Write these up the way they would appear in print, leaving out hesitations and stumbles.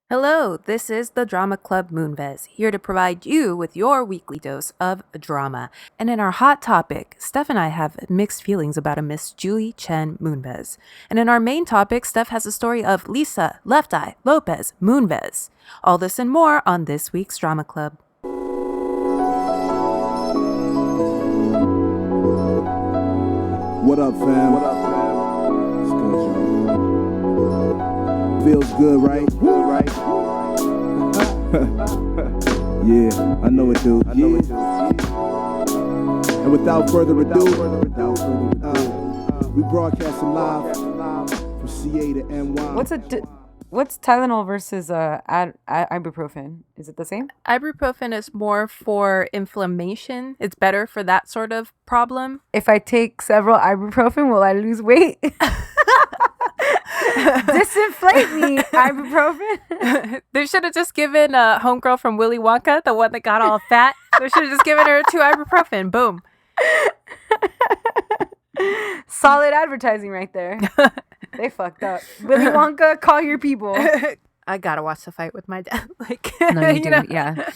Hello, this is the Drama Club Moonves, here to provide you with your weekly dose of drama. And in our hot topic, Steph and I have mixed feelings about a Miss Julie Chen Moonves. And in our main topic, Steph has a story of Lisa, Left Eye, Lopez, Moonves. All this and more on this week's Drama Club. What up, fam? It's good, y'all. Feels good, right? Yeah, I know it, dude. And without further ado, we broadcasting live from CA to NY. What's Tylenol versus ibuprofen? Is it the same? Ibuprofen is more for inflammation. It's better for that sort of problem. If I take several ibuprofen, will I lose weight? Disinflate me, ibuprofen. They should have just given a homegirl from Willy Wonka, the one that got all fat. They should have just given her 2 ibuprofen. Boom. Solid advertising right there. They fucked up. Willy Wonka, call your people. I gotta watch the fight with my dad. No, you do. Yeah.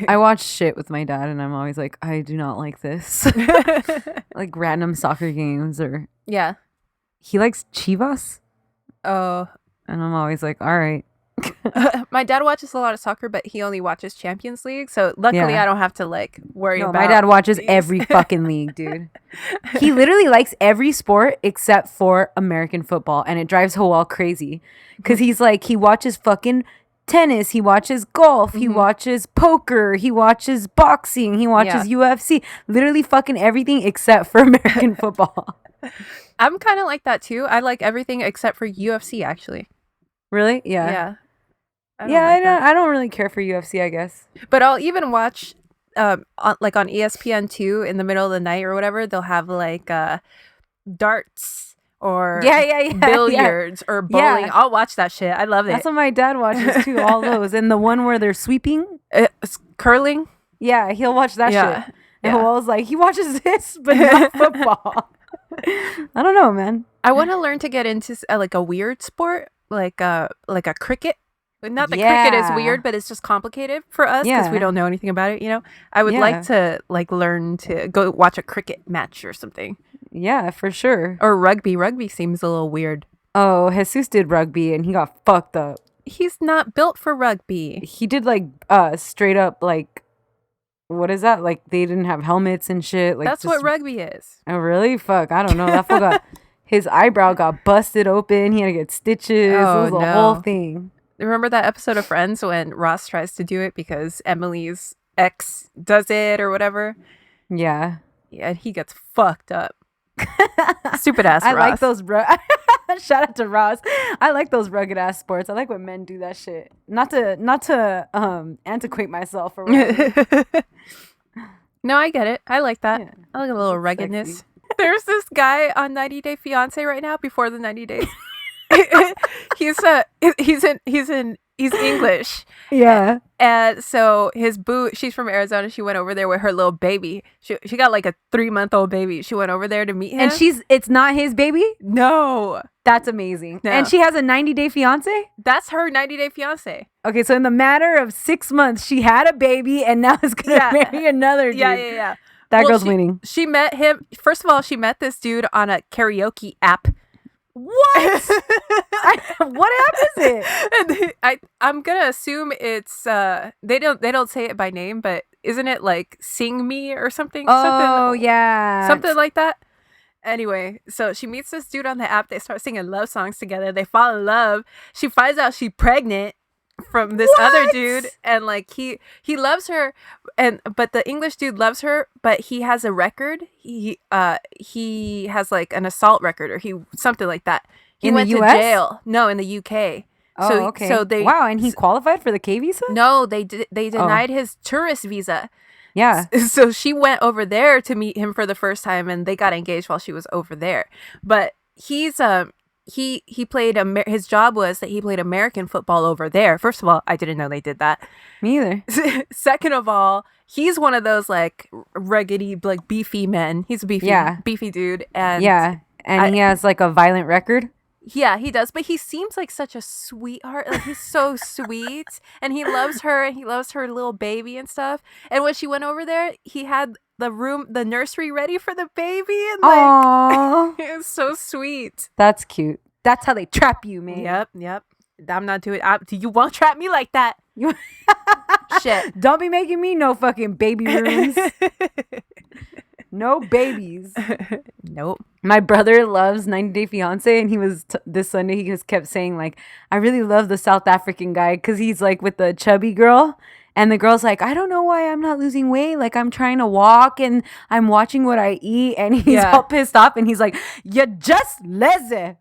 I watch shit with my dad, and I'm always like, I do not like this. Like random soccer games, or Yeah. he likes Chivas, Oh. and I'm always like, all right. My dad watches a lot of soccer, but he only watches Champions League. So luckily, Yeah. I don't have to worry No, about. my dad watches these. every fucking league, dude. He literally likes every sport except for American football, and it drives Howell crazy because he's like, he watches fucking tennis, he watches golf, he watches poker, he watches boxing, he watches UFC, literally fucking everything except for American football. I'm kind of like that too. I like everything except for UFC, actually. Really? Yeah. Yeah. I I don't really care for UFC, I guess. But I'll even watch, on ESPN2 in the middle of the night or whatever. They'll have darts or billiards or bowling. Yeah. I'll watch that shit. I love it. That's what my dad watches too, all those. And the one where they're sweeping. It's curling. Yeah, he'll watch that Yeah. shit. And Howell's like, he watches this, but not football. I don't know, man. I want to learn to get into a weird sport, like a cricket. Not that cricket is weird, but it's just complicated for us because we don't know anything about it. I would like to learn to go watch a cricket match or something. Yeah, for sure. Or rugby. Rugby seems a little weird. Oh, Jesus did rugby and he got fucked up. He's not built for rugby. He did straight up what is that? Like they didn't have helmets and shit. Like that's what rugby is. Oh really? Fuck, I don't know. That fool got his eyebrow got busted open. He had to get stitches. Oh, it was a whole thing. Remember that episode of Friends when Ross tries to do it because Emily's ex does it or whatever? Yeah. Yeah, and he gets fucked up. Stupid ass Ross. I like those shout out to Ross. I like those rugged ass sports. I like when men do that shit. Not to antiquate myself or whatever. No, I get it. I like that. Yeah. I like a little ruggedness. There's this guy on 90 Day Fiance right now before the 90 days. He's English. Yeah. And so his boo, she's from Arizona. She went over there with her little baby. She got like a 3-month-old baby. She went over there to meet him. And it's not his baby? No. That's amazing. No. And she has a 90-day fiance? That's her 90 Day Fiance. Okay, so in the matter of 6 months, she had a baby and now is going to marry another dude. Yeah. That girl's winning. She met him. First of all, she met this dude on a karaoke app. What? What app is it? And I'm gonna assume it's they don't say it by name, but isn't it like Sing Me or something? Oh yeah, something like that. Anyway, so she meets this dude on the app. They start singing love songs together. They fall in love. She finds out she's pregnant from this other dude, and he loves her, but the English dude loves her, but he has a record. He has an assault record or something like that. He went to jail. No, in the UK. Oh, okay. So they and he qualified for the K visa? No, they denied his tourist visa. Yeah. So she went over there to meet him for the first time, and they got engaged while she was over there. But he's he played his job was that he played American football over there. First of all, I didn't know they did that. Me either. Second of all, he's one of those ruggedy beefy men. He's a beefy dude, and he has a violent record. Yeah, he does, but he seems like such a sweetheart. Like he's so sweet, and he loves her, and he loves her little baby and stuff. And when she went over there, he had the nursery ready for the baby, and like Aww. it was so sweet. That's cute. That's how they trap you, man. Yep. I'm not doing. You won't trap me like that. You Shit. Don't be making me no fucking baby rooms. No babies. Nope. My brother loves 90 Day Fiance, and he was this Sunday. He just kept saying like, "I really love the South African guy because he's like with the chubby girl." And the girl's like, I don't know why I'm not losing weight. Like, I'm trying to walk and I'm watching what I eat. And he's all pissed off. And he's like, you're just lazy.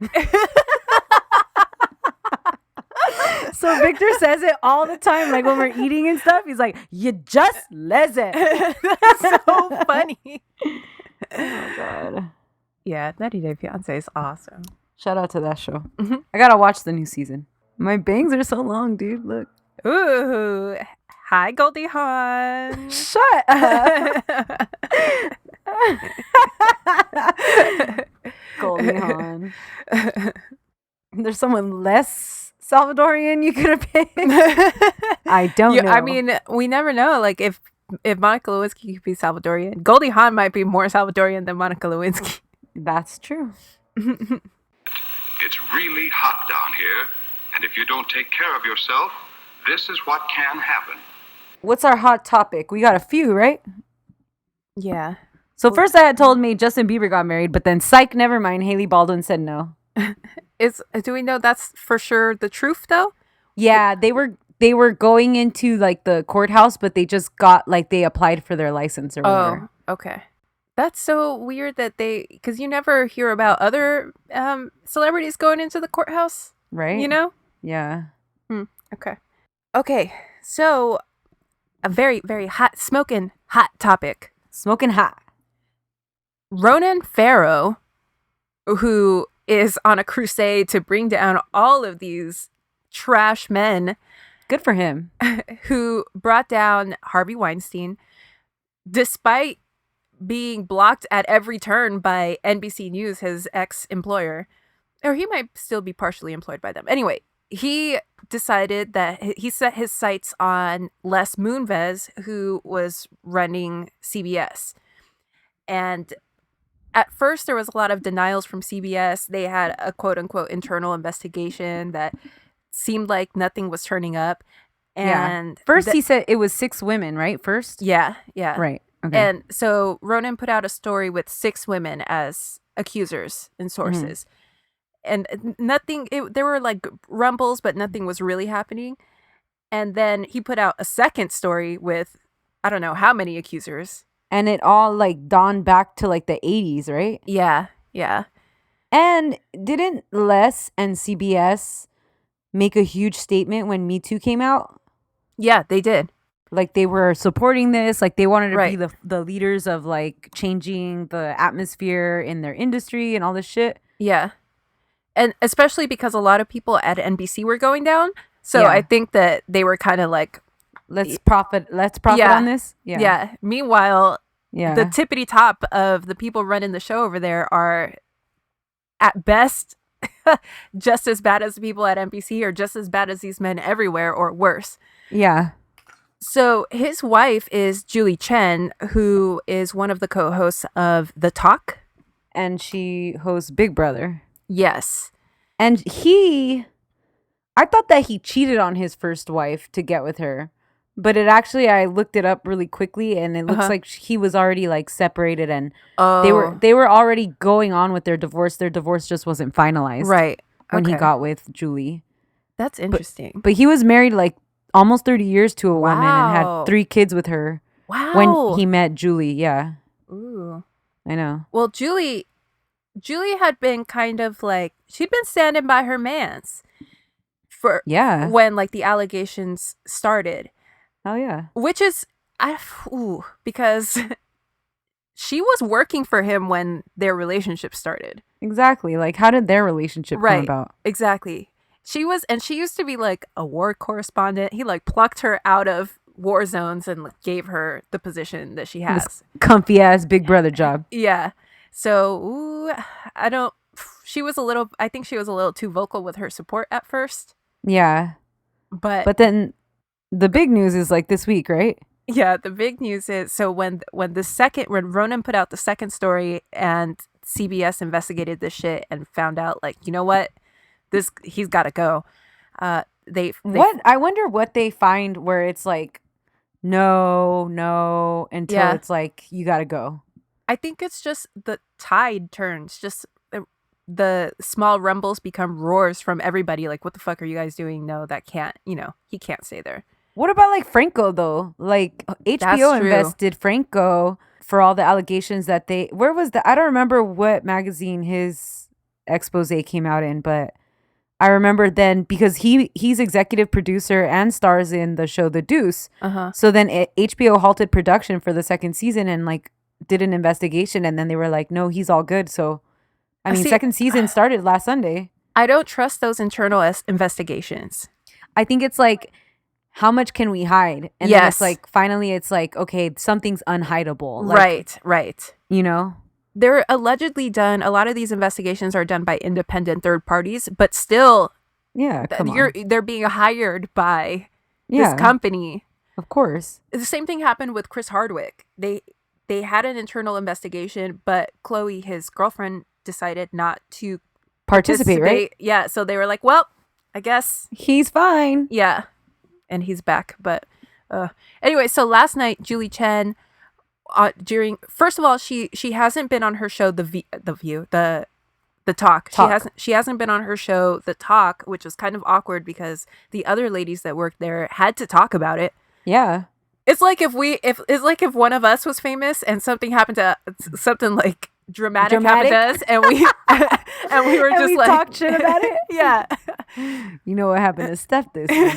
So Victor says it all the time. Like, when we're eating and stuff, he's like, you're just lazy. That's so funny. Oh, my God. Yeah, 90 Day Fiance is awesome. Shout out to that show. Mm-hmm. I got to watch the new season. My bangs are so long, dude. Look. Ooh. Hi, Goldie Hawn. Shut up. Goldie Hawn. There's someone less Salvadorian you could have picked. I don't know. I mean, we never know. Like, if Monica Lewinsky could be Salvadorian, Goldie Hawn might be more Salvadorian than Monica Lewinsky. That's true. It's really hot down here, and if you don't take care of yourself, this is what can happen. What's our hot topic? We got a few, right? Yeah. So first I had told me Justin Bieber got married, but then psych, never mind. Haley Baldwin said no. Do we know that's for sure the truth though? Yeah, they were going into like the courthouse, but they just got like they applied for their license or whatever. Oh, okay. That's so weird that because you never hear about other celebrities going into the courthouse, right? You know? Yeah. Okay. So a very, very smoking hot topic. Smoking hot. Ronan Farrow, who is on a crusade to bring down all of these trash men. Good for him. Who brought down Harvey Weinstein, despite being blocked at every turn by NBC News, his ex-employer. Or he might still be partially employed by them. Anyway, he decided that he set his sights on Les Moonves, who was running CBS. And at first, there was a lot of denials from CBS. They had a quote-unquote internal investigation that seemed like nothing was turning up. And first he said it was 6 women, right? First? Yeah. Right. Okay. And so Ronan put out a story with 6 women as accusers and sources. And nothing, there were like rumbles, but nothing was really happening. And then he put out a second story with, I don't know how many accusers. And it all like dawned back to like the 80s, right? Yeah. And didn't Les and CBS make a huge statement when Me Too came out? Yeah, they did. Like they were supporting this, like they wanted to be the leaders of like changing the atmosphere in their industry and all this shit. Yeah. And especially because a lot of people at NBC were going down. So I think that they were kind of like, let's profit on this. Yeah. Meanwhile, the tippity top of the people running the show over there are at best just as bad as the people at NBC, or just as bad as these men everywhere, or worse. Yeah. So his wife is Julie Chen, who is one of the co-hosts of The Talk. And she hosts Big Brother. Yes. And I thought that he cheated on his first wife to get with her. But I looked it up really quickly, and it looks like he was already like separated, and they were already going on with their divorce. Their divorce just wasn't finalized. Right. When he got with Julie. That's interesting. But he was married like almost 30 years to a woman and had 3 kids with her. Wow. When he met Julie. Yeah. Ooh. I know. Well, Julie had been kind of like, she'd been standing by her mans for when like the allegations started. Oh yeah. Which is because she was working for him when their relationship started. Exactly. Like, how did their relationship come about? Exactly. She used to be like a war correspondent. He like plucked her out of war zones and like, gave her the position that she has. This comfy ass Big Brother job. Yeah. So, she was I think she was a little too vocal with her support at first. Yeah. But then the big news is like this week, right? Yeah, the big news is, so when Ronan put out the second story and CBS investigated this shit and found out, like, you know what, he's got to go. What I wonder what they find where it's like no until it's like you got to go. I think it's just the tide turns, just the small rumbles become roars from everybody. Like, what the fuck are you guys doing? No, that can't. He can't stay there. What about like Franco though? Like HBO invested Franco for all the allegations that where was I don't remember what magazine his expose came out in, but I remember then because he's executive producer and stars in the show The Deuce. So then HBO halted production for the second season and like did an investigation, and then they were like, no, he's all good. So I mean, second season started last Sunday. I don't trust those internal investigations. I think it's like, how much can we hide? And then it's like, finally, it's like, okay, something's unhideable. Like, right. They're allegedly done. A lot of these investigations are done by independent third parties, but still, they're being hired by this company. Of course. The same thing happened with Chris Hardwick. They had an internal investigation, but Chloe, his girlfriend, decided not to participate, right? Yeah, so they were like, well, I guess he's fine. Yeah. And he's back. But anyway, so last night, Julie Chen, first of all, she hasn't been on her show, The Talk. She hasn't been on her show, The Talk, which was kind of awkward because the other ladies that worked there had to talk about it. Yeah. It's like if one of us was famous and something happened to something like dramatic happened to us, and we and we were just we like talked shit about it. Yeah. You know what happened to Stef this week?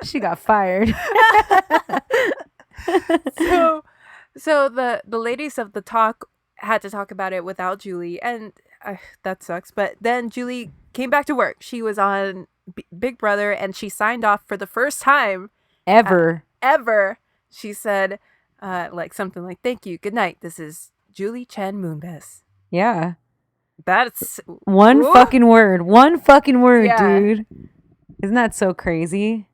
She got fired. So the ladies of The Talk had to talk about it without Julie, and that sucks. But then Julie came back to work. She was on Big Brother, and she signed off for the first time ever. She said, like something like, "Thank you, good night. This is Julie Chen Moonves." Yeah, that's one fucking word, dude. Isn't that so crazy?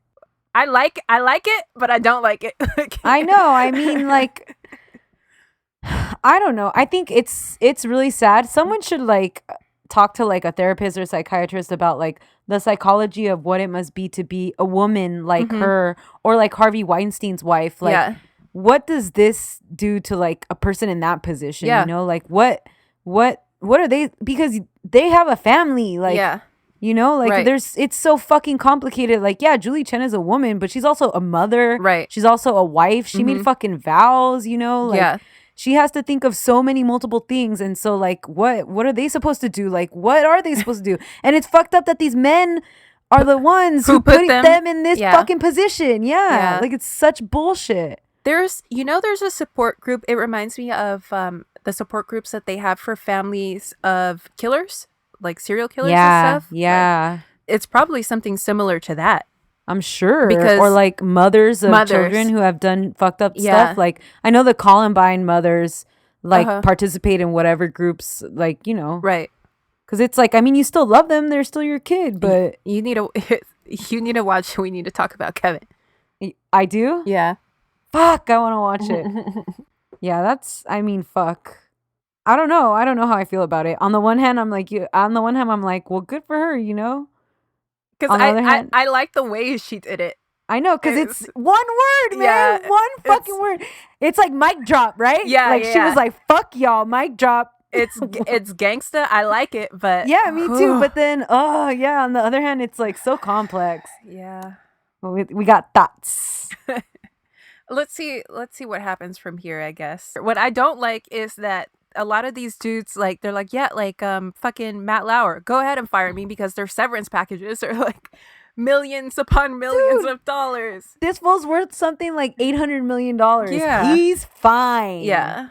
I like it, but I don't like it. I know. I mean, like, I don't know. I think it's really sad. Someone should like talk to like a therapist or psychiatrist about like the psychology of what it must be to be a woman like her, or like Harvey Weinstein's wife. Like, what does this do to like a person in that position? You know, like what are they? Because they have a family. Like, you know, like it's so fucking complicated. Like, yeah, Julie Chen is a woman, but she's also a mother. Right. She's also a wife. She made fucking vows, you know? Like, she has to think of so many multiple things. And so, like, what are they supposed to do? Like, what are they supposed to do? And it's fucked up that these men are the ones who put them in this fucking position. Yeah. Like, it's such bullshit. There's a support group. It reminds me of the support groups that they have for families of killers, like serial killers and stuff. Yeah. Like, it's probably something similar to that. I'm sure. Or like mothers of children who have done fucked up stuff. Like, I know the Columbine mothers like participate in whatever groups, like, you know. Right. Because it's like, I mean, you still love them. They're still your kid, but you need to watch We Need to Talk About Kevin. I do? Yeah. Fuck, I want to watch it. Yeah, fuck. I don't know how I feel about it. On the one hand, I'm like, well, good for her, you know? Because I like the way she did it. I know, because it's one word, man. Yeah, one fucking word. It's like mic drop, right? Yeah. Like, she was like, fuck y'all, mic drop. It's gangsta. I like it, but yeah, me too. But then, on the other hand, it's like so complex. Yeah. We got thoughts. Let's see what happens from here, I guess. What I don't like is that a lot of these dudes, like, they're like, yeah, like, fucking Matt Lauer, go ahead and fire me, because their severance packages are like millions upon millions of dollars. This fool's worth something like $800 million. Yeah. He's fine. Yeah.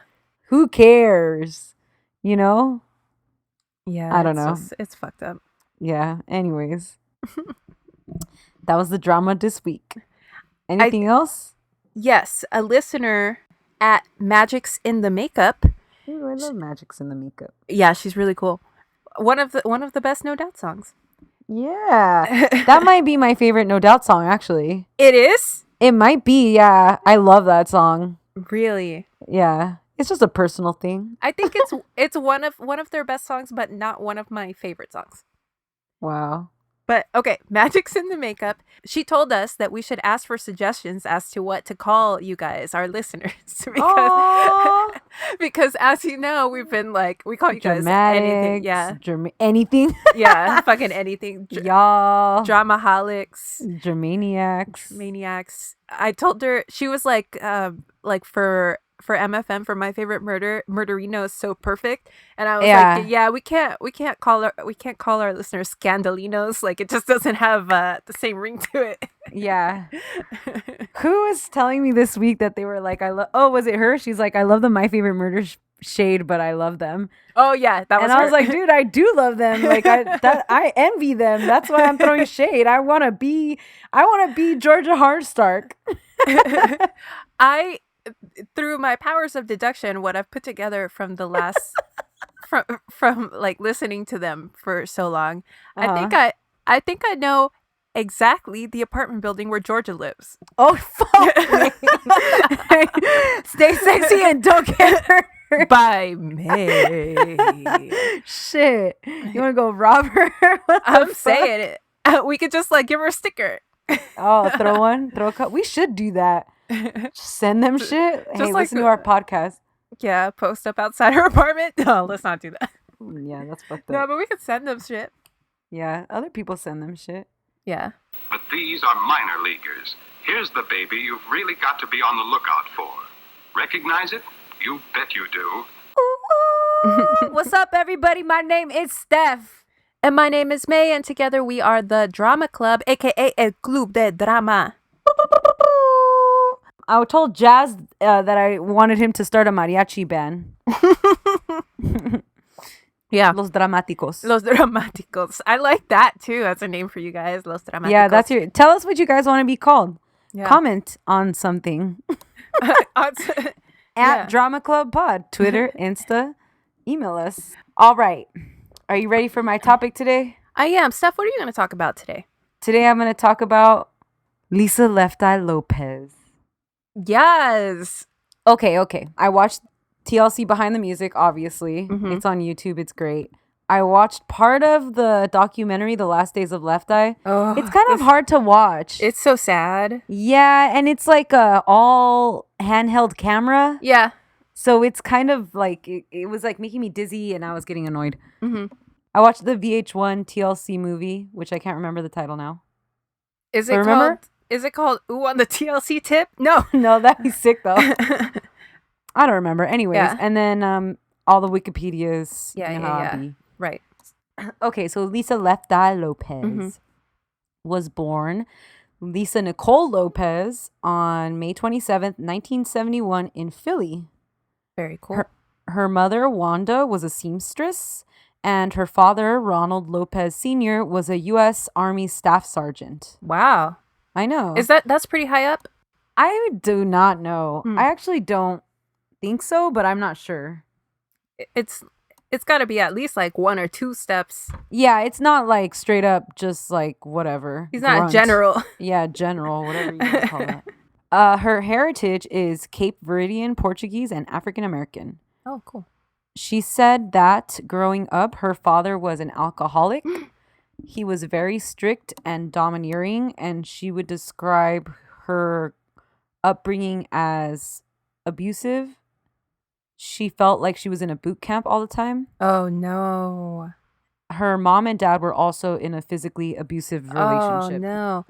Who cares? You know? Yeah. I don't know. It's fucked up. Yeah. Anyways. That was the drama this week. Anything else? Yes. A listener at Magic's in the Makeup Ooh, I love Magic's in the makeup. Yeah, she's really cool. One of the best No Doubt songs. Yeah. That might be my favorite No Doubt song, actually. It is? It might be, yeah. I love that song. Really? Yeah. It's just a personal thing. I think it's one of their best songs, but not one of my favorite songs. Wow. But okay, Magic's in the makeup. She told us that we should ask for suggestions as to what to call you guys, our listeners, because as you know, we've been like we call you guys anything, yeah, anything, yeah, fucking anything, y'all, Dramaholics, maniacs. I told her she was like for MFM for my favorite murderino is so perfect, and I was like, yeah, we can't call our listeners scandalinos, like it just doesn't have the same ring to it. Yeah. Who was telling me this week that they were like, was it her? She's like, I love the My Favorite Murder shade, but I love them. Oh yeah, that was. And her. I was like, dude, I do love them. Like I envy them. That's why I'm throwing shade. I want to be Georgia Hardstark. Through my powers of deduction, what I've put together from the last from like listening to them for so long, I think I know exactly the apartment building where Georgia lives. Oh fuck me. Stay sexy and don't get hurt By May. Shit. You wanna go rob her? I'm saying it. We could just like give her a sticker. Oh, throw a cup. We should do that. Just send them shit. Hey, like, listen to our podcast. Yeah, post up outside her apartment. No, let's not do that. Yeah, that's fucked up. No, but we could send them shit. Yeah, other people send them shit. Yeah. But these are minor leaguers. Here's the baby you've really got to be on the lookout for. Recognize it? You bet you do. Ooh, what's up, everybody? My name is Stef. And my name is May, and together we are the Drama Club, aka El Club de Drama. I told Jazz that I wanted him to start a mariachi band. Yeah. Los Dramáticos. Los Dramáticos. I like that too. That's a name for you guys. Los Dramáticos. Yeah, tell us what you guys want to be called. Yeah. Comment on something. At Drama Club Pod. Twitter, Insta, email us. All right. Are you ready for my topic today? I am. Steph, what are you going to talk about today? Today I'm going to talk about Lisa Left Eye Lopez. Yes. Okay. I watched TLC Behind the Music, obviously. Mm-hmm. It's on YouTube. It's great. I watched part of the documentary, The Last Days of Left Eye. Oh, it's kind of hard to watch. It's so sad. Yeah, and it's like a all handheld camera. Yeah. So it's kind of like, it was like making me dizzy and I was getting annoyed. Mm-hmm. I watched the VH1 TLC movie, which I can't remember the title now. Is it called Ooh on the TLC Tip? No. No, that'd be sick though. I don't remember. Anyways, yeah. And then all the Wikipedias. Yeah. Right. Okay, so Lisa Left Eye Lopez was born Lisa Nicole Lopez on May 27th, 1971 in Philly. Very cool. Her mother, Wanda, was a seamstress, and her father, Ronald Lopez Sr., was a U.S. Army Staff Sergeant. Wow. I know. That's pretty high up? I do not know. I actually don't think so, but I'm not sure. It's got to be at least like 1 or 2 steps. Yeah, it's not like straight up just like whatever. He's not a general. Yeah, general, whatever you want to call that. Her heritage is Cape Verdean, Portuguese, and African American. Oh, cool. She said that growing up, her father was an alcoholic. He was very strict and domineering, and she would describe her upbringing as abusive. She felt like she was in a boot camp all the time. Oh, no. Her mom and dad were also in a physically abusive relationship. Oh,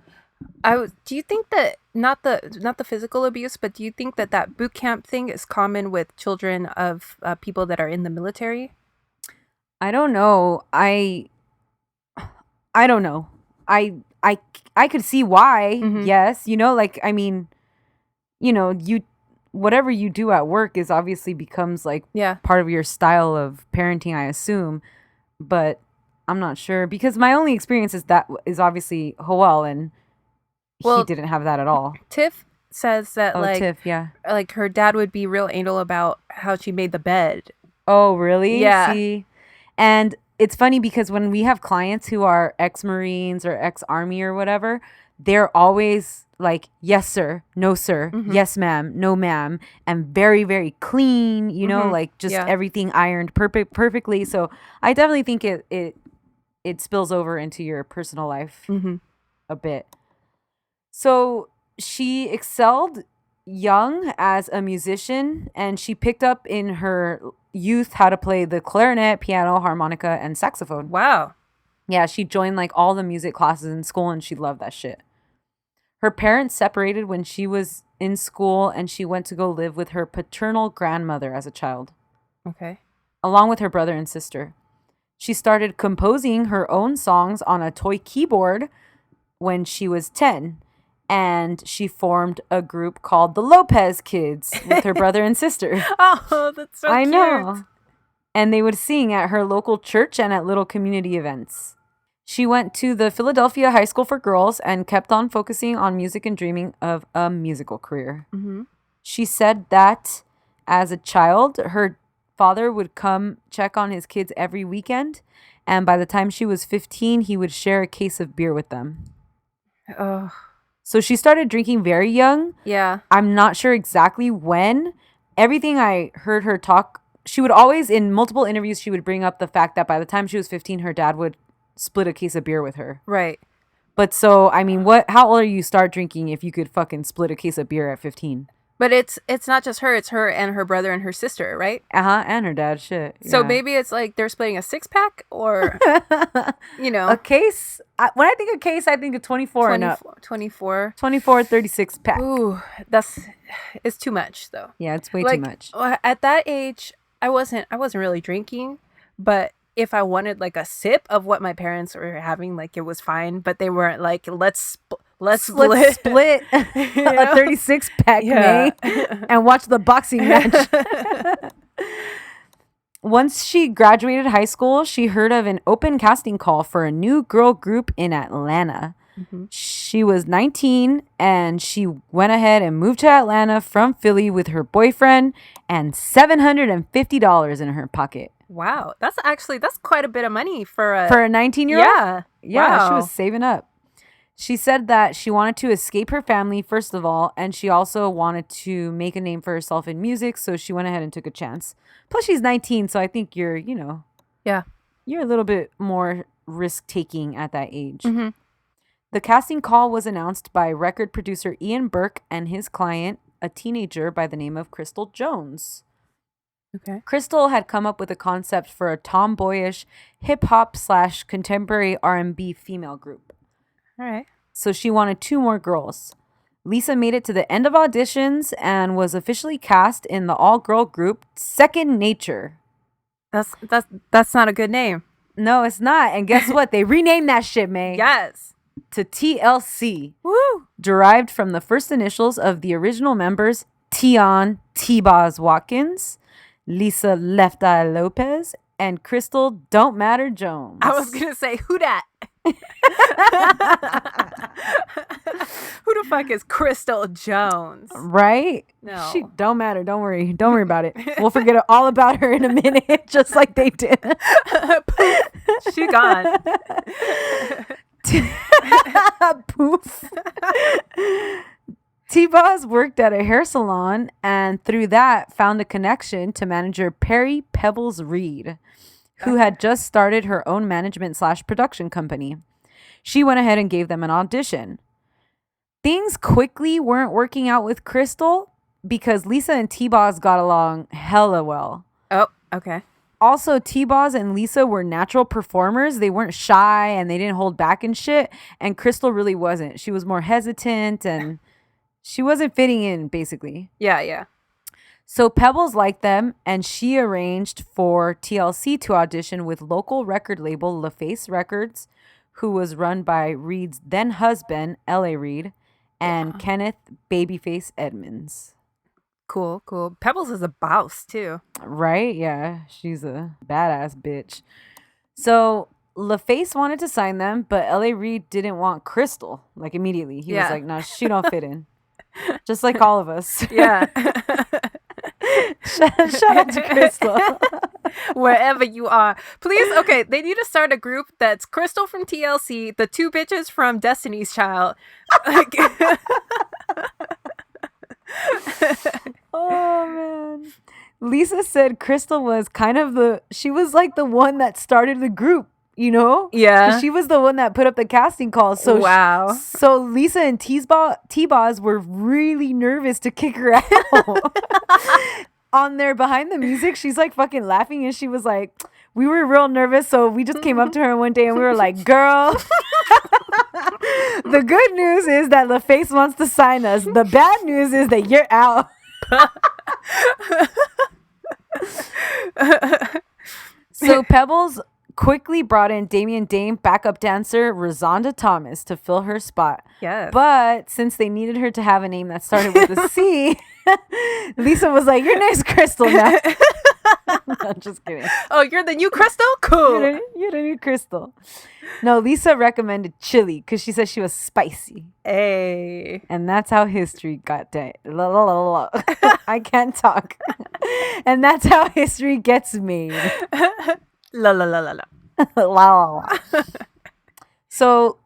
no. Do you think that not the physical abuse, but do you think that boot camp thing is common with children of people that are in the military? I don't know. I don't know. I could see why. Yes, like I mean, whatever you do at work is obviously becomes like part of your style of parenting, I assume. But I'm not sure because my only experience is obviously Joel, and he didn't have that at all. Tiff says that Tiff, yeah. like her dad would be real anal about how she made the bed Oh, really? Yeah. See? And it's funny because when we have clients who are ex-Marines or ex-Army or whatever, they're always like, yes, sir, no, sir, yes, ma'am, no, ma'am, and very, very clean, you know, like just everything ironed perfectly. So I definitely think it spills over into your personal life a bit. So she excelled young as a musician, and she picked up in her youth how to play the clarinet, piano, harmonica, and saxophone. Wow. Yeah, she joined like all the music classes in school, and she loved that shit. Her parents separated when she was in school, and she went to go live with her paternal grandmother as a child, Okay. along with her brother and sister. She started composing her own songs on a toy keyboard when she was 10, and she formed a group called the Lopez Kids with her brother and sister. Oh, that's so I cute. know. And they would sing at her local church and at little community events. She went to the Philadelphia High School for Girls and kept on focusing on music and dreaming of a musical career. She said that as a child, her father would come check on his kids every weekend, and by the time she was 15, he would share a case of beer with them. Oh. So she started drinking very young. Yeah. I'm not sure exactly when. Everything I heard her talk, she would always, in multiple interviews, she would bring up the fact that by the time she was 15, her dad would split a case of beer with her. Right. But so, I mean, how old are you start drinking if you could fucking split a case of beer at 15? But it's not just her, it's her and her brother and her sister, right? And her dad, shit. So yeah. maybe it's like they're splitting a 6-pack or, you know. A case? When I think of case, I think of 24 and up. 24. 24, 36 pack. Ooh, it's too much though. Yeah, it's way too much. At that age, I wasn't really drinking, but if I wanted like a sip of what my parents were having, like it was fine, but they weren't like, let's split a 36 pack, May, and watch the boxing match. Once she graduated high school, she heard of an open casting call for a new girl group in Atlanta. She was 19 and she went ahead and moved to Atlanta from Philly with her boyfriend and $750 in her pocket. Wow, that's quite a bit of money for a 19-year-old. Yeah, wow. She was saving up. She said that she wanted to escape her family, first of all, and she also wanted to make a name for herself in music, so she went ahead and took a chance. Plus, she's 19, so I think you're a little bit more risk-taking at that age. The casting call was announced by record producer Ian Burke and his client, a teenager by the name of Crystal Jones. Okay. Crystal had come up with a concept for a tomboyish hip-hop / contemporary R&B female group. All right. So she wanted 2 more girls. Lisa made it to the end of auditions and was officially cast in the all-girl group Second Nature. That's not a good name. No, it's not. And guess what? They renamed that shit, May. Yes. To TLC. Woo. Derived from the first initials of the original members, Tion T-Boz Watkins, Lisa Left Eye Lopez, and Crystal Don't Matter Jones. I was going to say, who dat? Who the fuck is Crystal Jones? Right? No. She don't matter. Don't worry. Don't worry about it. We'll forget all about her in a minute, just like they did. She gone. Poof. T-Boz worked at a hair salon and through that found a connection to manager Perry Pebbles Reed, who had just started her own management / production company. She went ahead and gave them an audition. Things quickly weren't working out with Crystal because Lisa and T-Boz got along hella well. Oh, okay. Also, T-Boz and Lisa were natural performers. They weren't shy and they didn't hold back and shit. And Crystal really wasn't. She was more hesitant and she wasn't fitting in, basically. Yeah. So Pebbles liked them, and she arranged for TLC to audition with local record label LaFace Records, who was run by Reed's then husband, L.A. Reid, and Kenneth Babyface Edmonds. Cool. Pebbles is a boss, too. Right? Yeah. She's a badass bitch. So LaFace wanted to sign them, but L.A. Reid didn't want Crystal, like, immediately. He was like, no, she don't fit in. Just like all of us. Yeah. Shout out to Crystal. Wherever you are. Please, okay, they need to start a group that's Crystal from TLC, the two bitches from Destiny's Child. Oh, man. Lisa said Crystal was kind of she was like the one that started the group, you know? Yeah. 'Cause she was the one that put up the casting calls. So wow. So Lisa and T-Boz were really nervous to kick her out. On their behind the music, she's like fucking laughing and she was like, we were real nervous, so we just came up to her one day and we were like, girl, the good news is that LaFace wants to sign us. The bad news is that you're out. So Pebbles quickly brought in Damian Dame backup dancer Rosonda Thomas to fill her spot. Yes. But since they needed her to have a name that started with a C, Lisa was like, your name's Crystal now. I'm just kidding. Oh, you're the new Crystal? Cool. You're the new Crystal. No, Lisa recommended chili because she said she was spicy. Hey. And that's how history got dead. I can't talk. And that's how history gets made. La la la la la. La, la, la. So,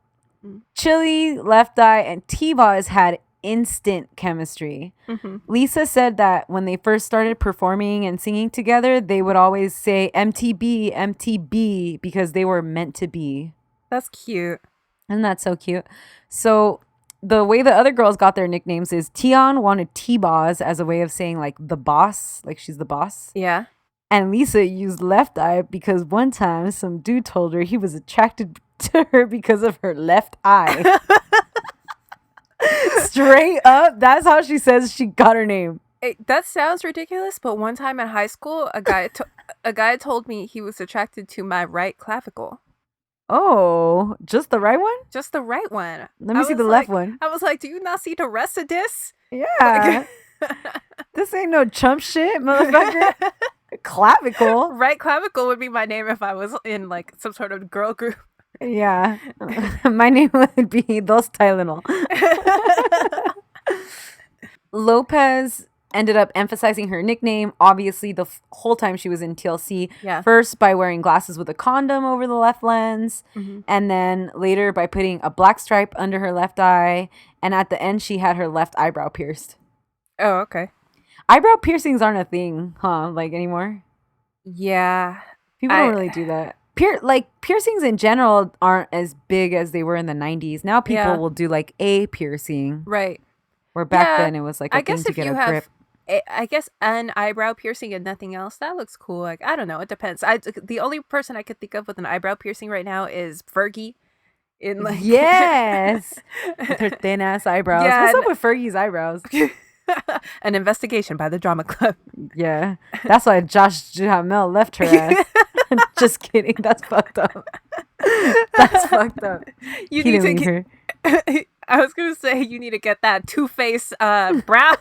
Chili, Left Eye, and T-Boz had instant chemistry. Mm-hmm. Lisa said that when they first started performing and singing together, they would always say MTB, MTB, because they were meant to be. That's cute. Isn't that so cute? So, the way the other girls got their nicknames is Tion wanted T-Boz as a way of saying, like, the boss. Like, she's the boss. Yeah. And Lisa used Left Eye because one time some dude told her he was attracted to her because of her left eye. Straight up, that's how she says she got her name. That sounds ridiculous, but one time in high school, a guy told me he was attracted to my right clavicle. Oh, just the right one? Just the right one. Let me see the left one. I was like, do you not see the rest of this? Yeah. This ain't no chump shit, motherfucker. Clavicle. Right clavicle would be my name if I was in like some sort of girl group. Yeah. My name would be Dos Tylenol. Lopez ended up emphasizing her nickname, obviously, the whole time she was in TLC. Yeah. First, by wearing glasses with a condom over the left lens. Mm-hmm. And then later by putting a black stripe under her left eye. And at the end, she had her left eyebrow pierced. Oh, okay. Eyebrow piercings aren't a thing, huh? Like, anymore? Yeah. People don't really do that. Piercings in general aren't as big as they were in the 90s. Now people will do, like, a piercing. Right. Where back then it was, like, a thing to get a grip. I guess an eyebrow piercing and nothing else, that looks cool. Like, I don't know. It depends. The only person I could think of with an eyebrow piercing right now is Fergie. Yes. With her thin-ass eyebrows. Yeah, what's up with Fergie's eyebrows? An investigation by the drama club. Yeah. That's why Josh Duhamel left her ass. Just kidding. That's fucked up. That's fucked up. You need to leave her. I was going to say you need to get that Too Faced brow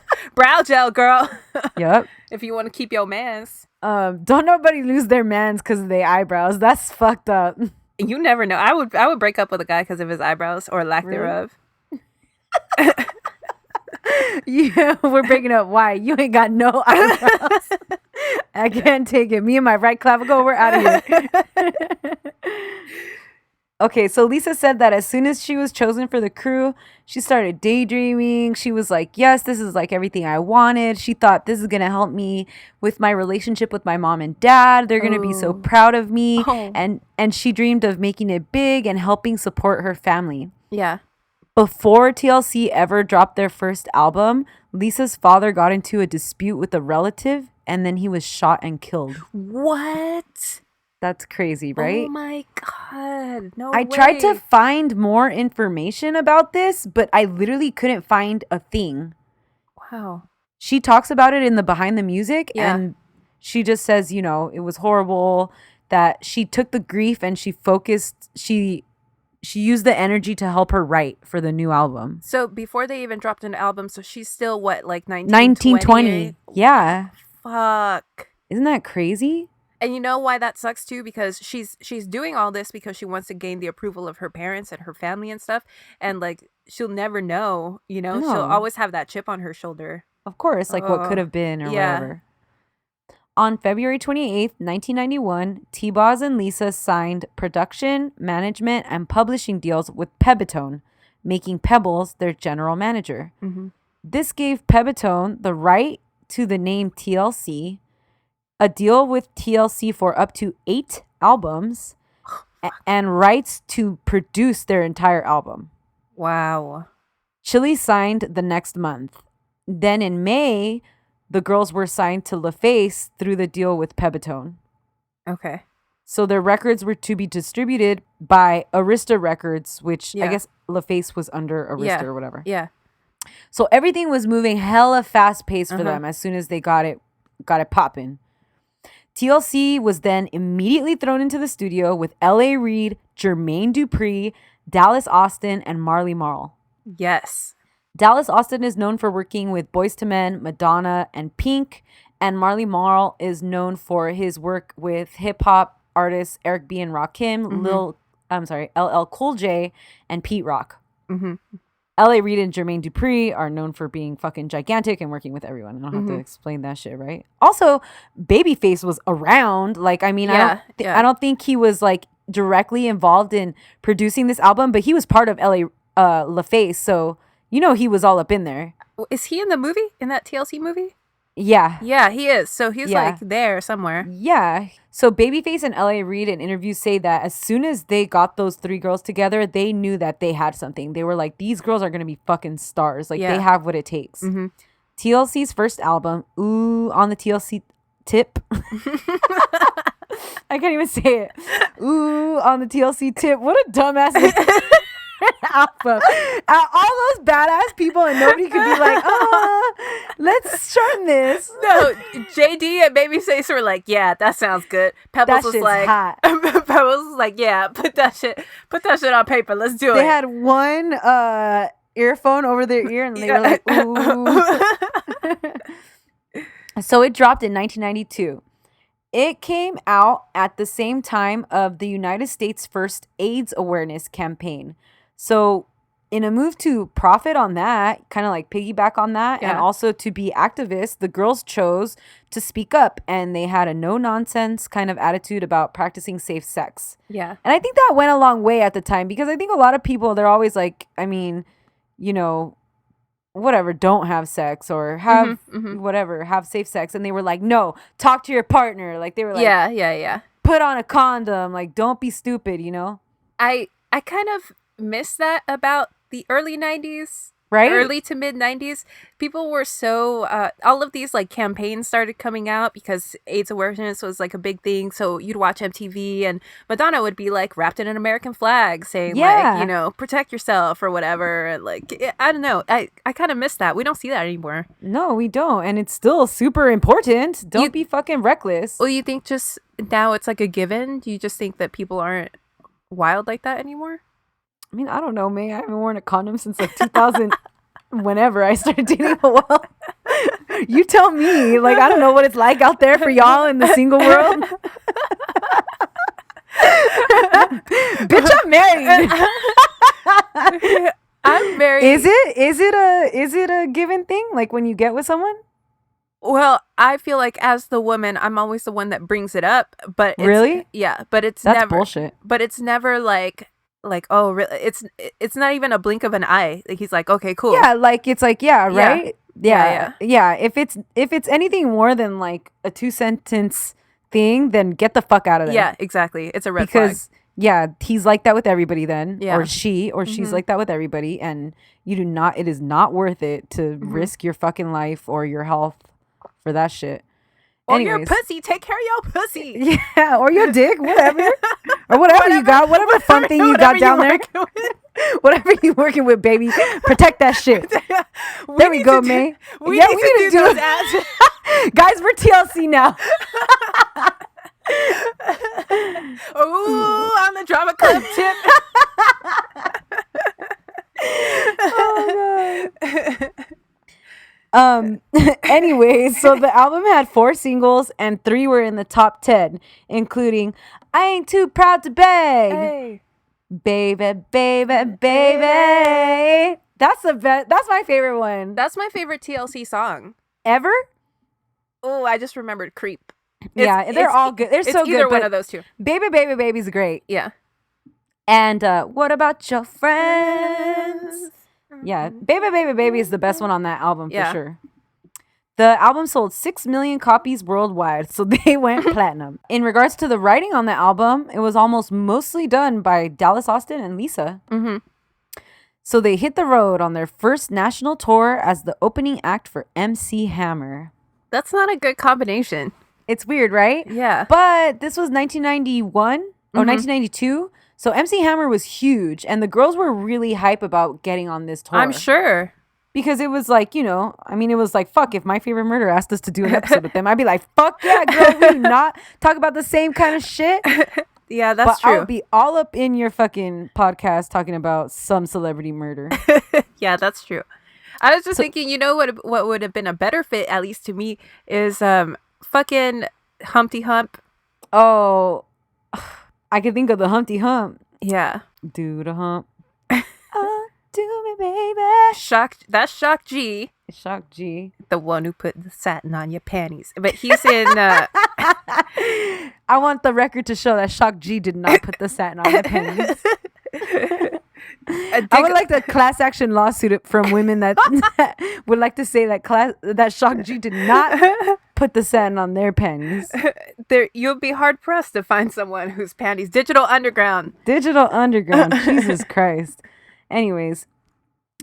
gel, girl. Yep. If you want to keep your mans. Don't nobody lose their mans because of their eyebrows. That's fucked up. You never know. I would break up with a guy because of his eyebrows or lack thereof. Yeah, we're breaking up. Why? You ain't got no eyebrows. I can't take it. Me and my right clavicle, we're out of here. Okay, so Lisa said that as soon as she was chosen for the crew, she started daydreaming. She was like, yes, this is like everything I wanted. She thought this is going to help me with my relationship with my mom and dad. They're going to be so proud of me. Oh. And she dreamed of making it big and helping support her family. Yeah. Before TLC ever dropped their first album, Lisa's father got into a dispute with a relative, and then he was shot and killed. What? That's crazy, right? Oh my God. No I tried to find more information about this, but I literally couldn't find a thing. Wow. She talks about it in the behind the music, and she just says, you know, it was horrible, that she took the grief and she focused, she used the energy to help her write for the new album. So before they even dropped an album, so she's still what, like 1920? Yeah. Fuck. Isn't that crazy? And you know why that sucks too? Because she's doing all this because she wants to gain the approval of her parents and her family and stuff. And like, she'll never know, you know? No. She'll always have that chip on her shoulder. Of course, like what could have been or whatever. On February 28th, 1991, T-Boz and Lisa signed production, management, and publishing deals with Pebetone, making Pebbles their general manager. Mm-hmm. This gave Pebetone the right to the name TLC, a deal with TLC for up to 8 albums, and rights to produce their entire album. Wow. Chili signed the next month. Then in May, the girls were signed to LaFace through the deal with Pebetone. Okay. So their records were to be distributed by Arista Records, which I guess LaFace was under Arista or whatever. Yeah. So everything was moving hella fast paced for them as soon as they got it popping. TLC was then immediately thrown into the studio with L.A. Reid, Jermaine Dupri, Dallas Austin, and Marley Marl. Yes. Dallas Austin is known for working with Boyz II Men, Madonna, and Pink, and Marley Marl is known for his work with hip-hop artists Eric B. and Rakim, LL Cool J, and Pete Rock. Mm-hmm. L.A. Reid and Jermaine Dupri are known for being fucking gigantic and working with everyone. I don't have to explain that shit, right? Also, Babyface was around. Like, I mean, I don't think he was, like, directly involved in producing this album, but he was part of LaFace, so, you know, he was all up in there. Is he in the movie? In that TLC movie? Yeah. Yeah, he is. So he's, like, there somewhere. Yeah. So Babyface and L.A. Reid in interviews say that as soon as they got those 3 girls together, they knew that they had something. They were like, these girls are going to be fucking stars. Like, they have what it takes. Mm-hmm. TLC's first album, Ooh on the TLC Tip. I can't even say it. Ooh on the TLC Tip. What a dumbass album. All those badass people and nobody could be like, let's shorten this. No, JD and Babyface were like, yeah, that sounds good. Pebbles was like, hot. Pebbles was like, yeah, put that shit on paper. Let's do it. They had one earphone over their ear and they were like, ooh. So it dropped in 1992. It came out at the same time of the United States' first AIDS awareness campaign. So in a move to profit on that, kind of like piggyback on that, and also to be activists, the girls chose to speak up, and they had a no-nonsense kind of attitude about practicing safe sex. Yeah. And I think that went a long way at the time, because I think a lot of people, they're always like, I mean, you know, whatever, don't have sex or have whatever, have safe sex. And they were like, no, talk to your partner. Like, they were like, yeah. put on a condom. Like, don't be stupid, you know? I kind of miss that about the early 90s, right? Early to mid 90s. People were so all of these like campaigns started coming out because AIDS awareness was like a big thing. So you'd watch MTV and Madonna would be like wrapped in an American flag saying like, you know, protect yourself or whatever. And like, I don't know. I kind of miss that. We don't see that anymore. No, we don't. And it's still super important. Don't be fucking reckless. Well, you think just now it's like a given? Do you just think that people aren't wild like that anymore? I mean, I don't know, May. I haven't worn a condom since like 2000, whenever I started dating. Well, you tell me. Like, I don't know what it's like out there for y'all in the single world. Bitch, I'm married. I'm married. Is it a given thing? Like when you get with someone? Well, I feel like as the woman, I'm always the one that brings it up. But really? Yeah, but that's never bullshit. But it's never like oh really, it's not even a blink of an eye. Like he's like, okay, cool. Yeah, like it's like right. Yeah. If it's anything more than like a 2-sentence thing, then get the fuck out of there. Yeah, exactly. It's a red flag. Because he's like that with everybody then. Yeah. Or she's like that with everybody, and it is not worth it to risk your fucking life or your health for that shit. Or your pussy. Take care of your pussy. Yeah, or your dick, whatever. Or whatever you got, whatever fun thing you got down there. Whatever you working with, baby. Protect that shit. There we go, May. We need to do those ads. Guys, we're TLC now. Ooh, on the drama club tip. Oh, God. Anyway, so the album had 4 singles and 3 were in the top 10, including I Ain't Too Proud to Beg. Hey. Baby, baby, baby. That's my favorite one. That's my favorite TLC song. Ever? Oh, I just remembered Creep. they're all good. They're it's so either good. one But of those two. Baby, Baby, Baby's great. Yeah. And what about your friends? Yeah, Baby, Baby, Baby is the best one on that album for sure. The album sold 6 million copies worldwide, so they went platinum. In regards to the writing on the album, it was almost mostly done by Dallas Austin and Lisa. Mm-hmm. So they hit the road on their first national tour as the opening act for MC Hammer. That's not a good combination. It's weird, right? Yeah. But this was 1991 or 1992. So MC Hammer was huge, and the girls were really hype about getting on this tour. I'm sure. Because it was like, it was like, fuck, if My Favorite Murder asked us to do an episode with them, I'd be like, fuck yeah, girl, we do not talk about the same kind of shit. Yeah, that's true. I would be all up in your fucking podcast talking about some celebrity murder. Yeah, that's true. I was just thinking, what would have been a better fit, at least to me, is fucking Humpty Hump. Oh, I could think of the Humpty Hump. Yeah. Do the hump. Do me, baby. That's Shock G. Shock G. The one who put the satin on your panties. But he's in... I want the record to show that Shock G did not put the satin on your panties. I would like the class action lawsuit from women that would like to say that Shock G did not put the satin on their panties. You'll be hard pressed to find someone whose panties. Digital Underground. Jesus Christ. Anyways,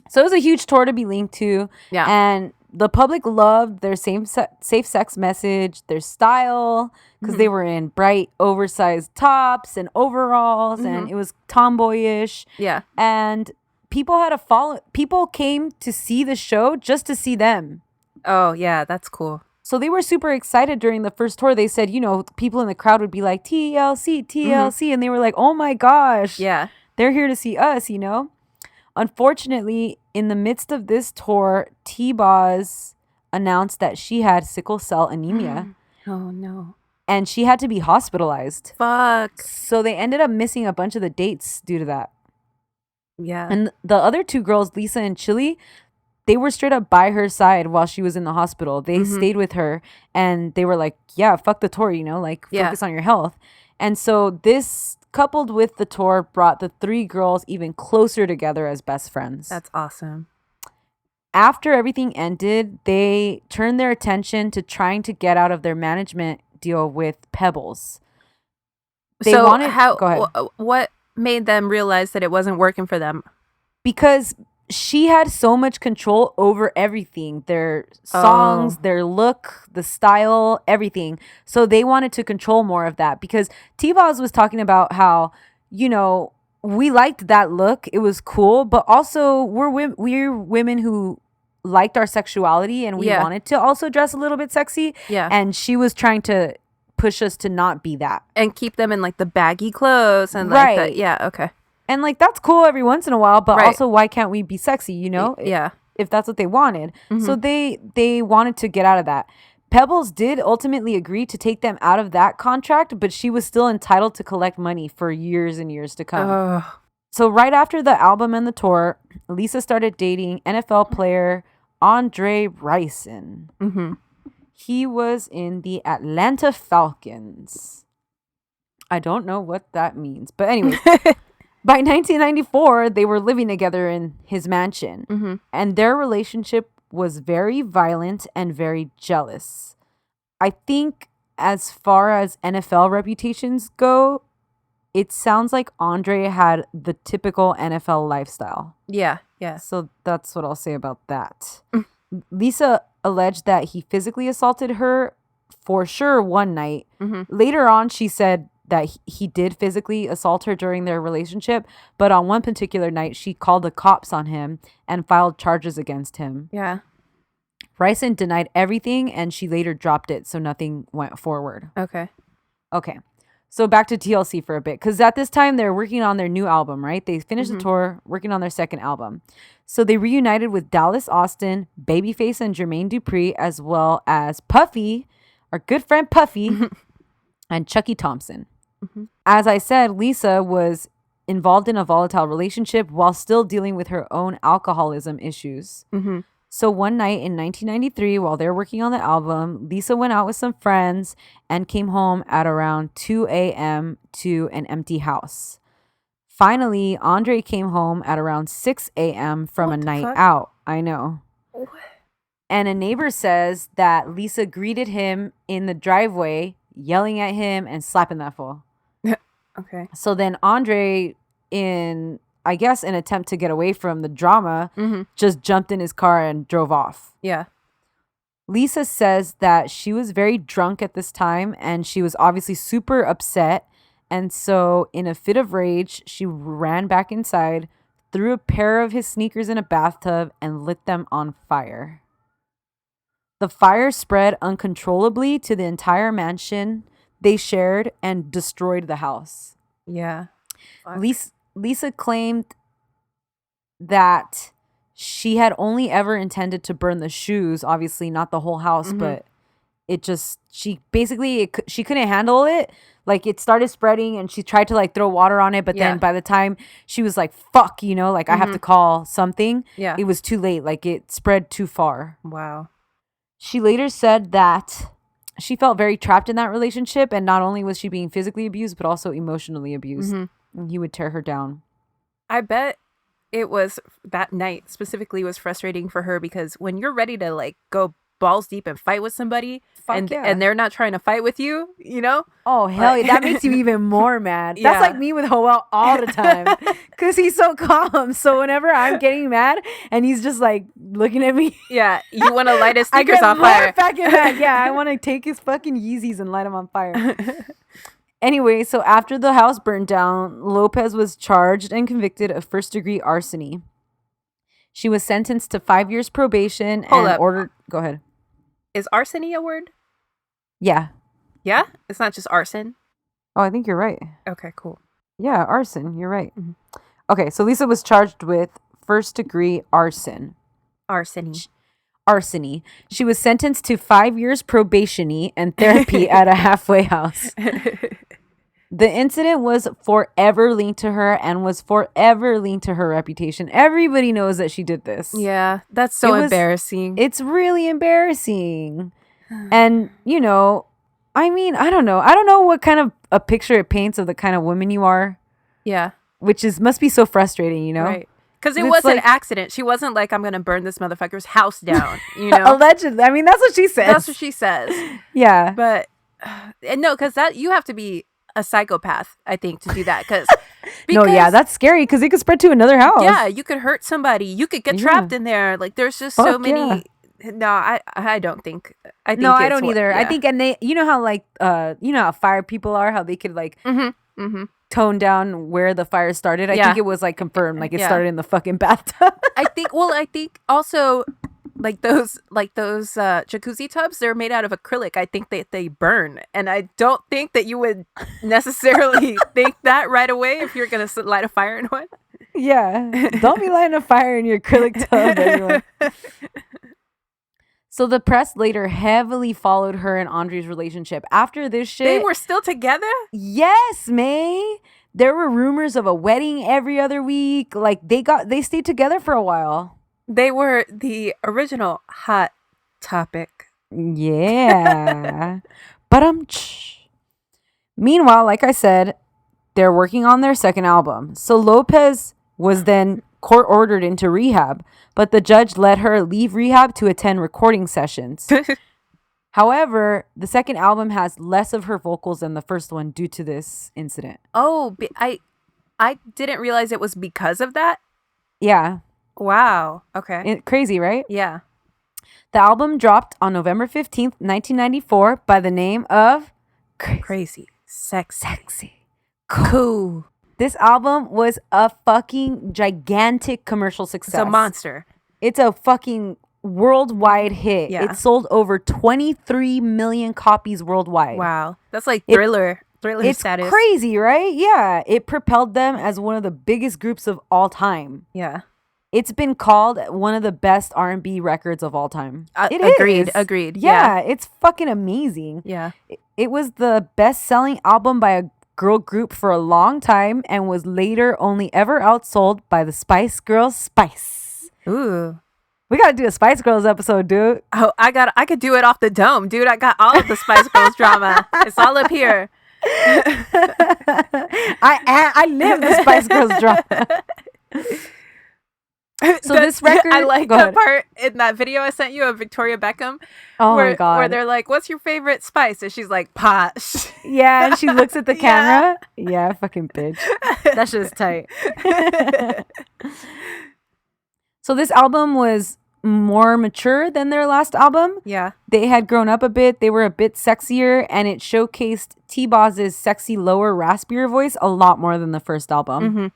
so it was a huge tour to be linked to. Yeah. And the public loved their safe sex message, their style, because they were in bright, oversized tops and overalls, and it was tomboyish. Yeah. And people had a follow. People came to see the show just to see them. Oh, yeah, that's cool. So they were super excited during the first tour. They said, people in the crowd would be like, TLC, TLC. And they were like, oh my gosh. Yeah. They're here to see us, Unfortunately, in the midst of this tour, T-Boz announced that she had sickle cell anemia. Oh, no. And she had to be hospitalized. Fuck. So they ended up missing a bunch of the dates due to that. Yeah. And the other two girls, Lisa and Chili, they were straight up by her side while she was in the hospital. They stayed with her and they were like, yeah, fuck the tour, focus on your health. And so this, coupled with the tour, brought the three girls even closer together as best friends. That's awesome. After everything ended, they turned their attention to trying to get out of their management deal with Pebbles. Go ahead. What made them realize that it wasn't working for them? Because she had so much control over everything, their songs, their look, the style, everything. So they wanted to control more of that, because T-Boz was talking about how, we liked that look. It was cool, but also we're women who liked our sexuality and we wanted to also dress a little bit sexy. Yeah. And she was trying to push us to not be that. And keep them in like the baggy clothes and okay. And that's cool every once in a while, but also why can't we be sexy, Yeah. If that's what they wanted. So they wanted to get out of that. Pebbles did ultimately agree to take them out of that contract, but she was still entitled to collect money for years and years to come. So right after the album and the tour, Lisa started dating NFL player Andre Rison. He was in the Atlanta Falcons. I don't know what that means, but anyway. By 1994, they were living together in his mansion, and their relationship was very violent and very jealous. I think as far as NFL reputations go, it sounds like Andre had the typical NFL lifestyle. Yeah, yeah. So that's what I'll say about that. Lisa alleged that he physically assaulted her for sure one night. Later on, she said that he did physically assault her during their relationship, but on one particular night, she called the cops on him and filed charges against him. Yeah. Rison denied everything, and she later dropped it, so nothing went forward. Okay. So back to TLC for a bit, because at this time, they're working on their new album, right? They finished the tour, working on their second album. So they reunited with Dallas Austin, Babyface and Jermaine Dupri, as well as Puffy, our good friend Puffy, and Chucky Thompson. As I said, Lisa was involved in a volatile relationship while still dealing with her own alcoholism issues. So one night in 1993, while they were working on the album, Lisa went out with some friends and came home at around 2 a.m. to an empty house. Finally, Andre came home at around 6 a.m. from What a the night fuck? out. I know. And a neighbor says that Lisa greeted him in the driveway, yelling at him and slapping that fool. Okay. So then Andre, in I guess an attempt to get away from the drama, just jumped in his car and drove off. Yeah. Lisa says that she was very drunk at this time and she was obviously super upset. And so in a fit of rage, she ran back inside, threw a pair of his sneakers in a bathtub and lit them on fire. The fire spread uncontrollably to the entire mansion they shared and destroyed the house. Yeah. Fuck. Lisa claimed that she had only ever intended to burn the shoes, obviously not the whole house, but she couldn't handle it. Like it started spreading and she tried to like throw water on it, but then by the time she was like, fuck, like I have to call something. Yeah. It was too late. Like it spread too far. Wow. She later said that she felt very trapped in that relationship, and not only was she being physically abused, but also emotionally abused. And he would tear her down. I bet it was that night specifically was frustrating for her because when you're ready to like go balls deep and fight with somebody and they're not trying to fight with you, Oh, hell yeah. That makes you even more mad. That's like me with Hoel all the time because he's so calm. So whenever I'm getting mad and he's just like looking at me. Yeah, you want to light his I sneakers get on more fire. fucking mad. Yeah, I want to take his fucking Yeezys and light them on fire. Anyway, so after the house burned down, Lopez was charged and convicted of first-degree larceny. She was sentenced to 5 years probation and ordered... Go ahead. Is arsony a word? Yeah. Yeah? It's not just arson? Oh, I think you're right. Okay, cool. Yeah, arson. You're right. Okay, so Lisa was charged with first-degree arson. Arsony. She was sentenced to 5 years probation and therapy at a halfway house. The incident was forever linked to her and was forever linked to her reputation. Everybody knows that she did this. Yeah, that's so embarrassing. It's really embarrassing. And, I mean, I don't know. I don't know what kind of a picture it paints of the kind of woman you are. Yeah. Which must be so frustrating, Right. Because it was an accident. She wasn't like, I'm going to burn this motherfucker's house down, Allegedly. I mean, that's what she says. That's what she says. Yeah. But, no, because you have to be a psychopath, I think, to do that. Because that's scary because it could spread to another house. Yeah, you could hurt somebody. You could get trapped in there. Like, there's just so many. Yeah. No, I don't think. I don't either. Yeah. I think, and they, how like, how fire people are, how they could like tone down where the fire started. I think it was like confirmed, like it started in the fucking bathtub. I think also like those jacuzzi tubs, they're made out of acrylic. I think they burn, and I don't think that you would necessarily think that right away if you're gonna light a fire in one. Yeah, don't be lighting a fire in your acrylic tub, everyone. So the press later heavily followed her and Andre's relationship. After this shit... They were still together? Yes, May. There were rumors of a wedding every other week. Like, they stayed together for a while. They were the original hot topic. Yeah. Meanwhile, like I said, they're working on their second album. So Lopez was then court-ordered into rehab, but the judge let her leave rehab to attend recording sessions. However, the second album has less of her vocals than the first one due to this incident. Oh, I didn't realize it was because of that? Yeah. Wow. Okay. Crazy, right? Yeah. The album dropped on November 15th, 1994 by the name of Crazy. Sexy. Cool. This album was a fucking gigantic commercial success. It's a monster. It's a fucking worldwide hit. Yeah. It sold over 23 million copies worldwide. Wow. That's like Thriller it's status. It's crazy, right? Yeah. It propelled them as one of the biggest groups of all time. Yeah. It's been called one of the best R&B records of all time. Agreed. Yeah, it's fucking amazing. Yeah. It was the best-selling album by a girl group for a long time and was later only ever outsold by the Spice Girls Spice. Ooh. We gotta do a Spice Girls episode, dude. Oh, I could do it off the dome, dude. I got all of the Spice Girls drama. It's all up here. I live the Spice Girls drama. So this record, I like that part in that video I sent you of Victoria Beckham. Oh my god! Where they're like, "What's your favorite spice?" And she's like, "Posh." Yeah, and she looks at the camera. Yeah, fucking bitch. That shit is tight. So this album was more mature than their last album. Yeah, they had grown up a bit. They were a bit sexier, and it showcased T-Boz's sexy, lower, raspier voice a lot more than the first album. Mm-hmm.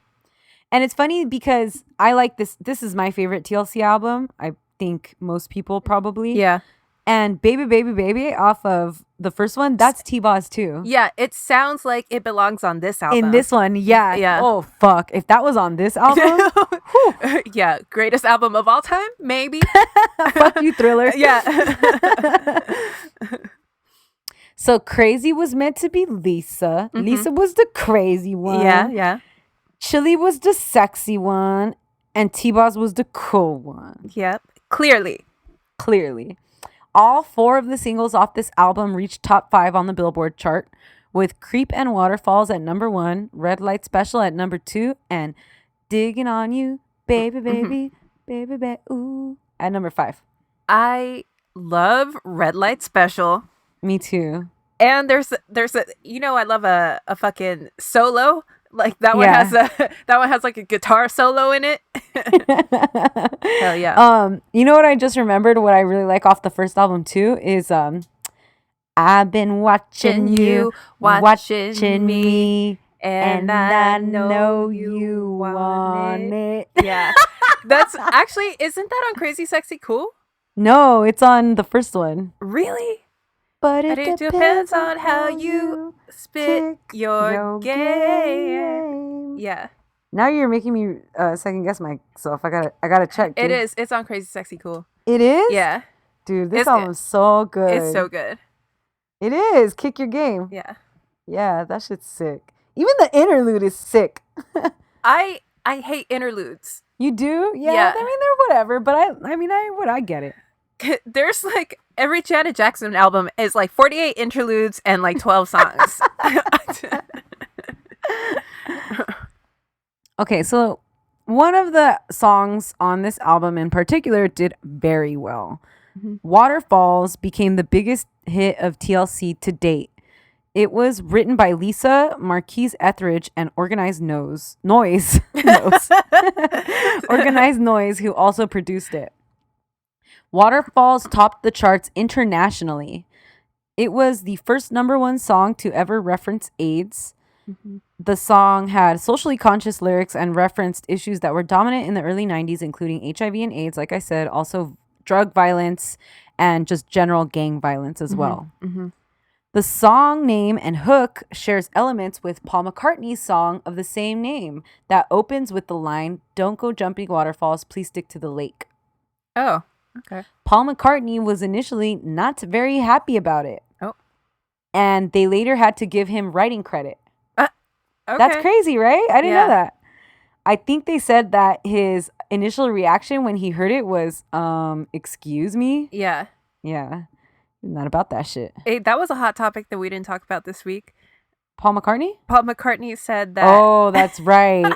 And it's funny because I like this. This is my favorite TLC album. I think most people probably. Yeah. And Baby, Baby, Baby off of the first one, that's T-Boz too. Yeah, it sounds like it belongs on this album. In this one, yeah. Yeah. Oh, fuck. If that was on this album. Yeah, greatest album of all time, maybe. Fuck you, Thriller. Yeah. So Crazy was meant to be Lisa. Mm-hmm. Lisa was the crazy one. Yeah. Chili was the sexy one. And T-Boz was the cool one. Yep. Clearly. All 4 of the singles off this album reached top 5 on the Billboard chart, with Creep and Waterfalls at number 1, Red Light Special at number 2, and Digging on You, Baby, Baby, Baby, Baby, Ooh, at number 5. I love Red Light Special. Me too. And there's a I love a fucking solo. Like that one has like a guitar solo in it. Hell yeah. You know what I just remembered, what I really like off the first album too is I've been watching you, watching me, and I know you want it. Yeah. That's actually, isn't that on Crazy Sexy Cool? No, it's on the first one. Really? But it depends on how you spit your game. Yeah. Now you're making me second guess myself. I gotta check. Dude. It is. It's on Crazy Sexy Cool. It is? Yeah. Dude, this album's so good. It's so good. It is. Kick your game. Yeah. Yeah, that shit's sick. Even the interlude is sick. I hate interludes. You do? Yeah. I mean, they're whatever, but I get it. There's like every Janet Jackson album is like 48 interludes and like 12 songs. Okay, so one of the songs on this album in particular did very well. Mm-hmm. Waterfalls became the biggest hit of TLC to date. It was written by Lisa, Marquise Etheridge, and Organized Noise, Organized Noise, who also produced it. Waterfalls topped the charts internationally. It was the first number 1 song to ever reference AIDS. Mm-hmm. The song had socially conscious lyrics and referenced issues that were dominant in the early 90s, including HIV and AIDS, like I said, also drug violence and just general gang violence as well. Mm-hmm. The song name and hook shares elements with Paul McCartney's song of the same name that opens with the line, "Don't go jumping waterfalls, please stick to the lake." Oh. Okay. Paul McCartney was initially not very happy about it. Oh. And they later had to give him writing credit. Okay. That's crazy, right? I didn't know that. I think they said that his initial reaction when he heard it was, excuse me? Yeah. Yeah. Not about that shit. Hey, that was a hot topic that we didn't talk about this week. Paul McCartney? Paul McCartney said that. Oh, that's right.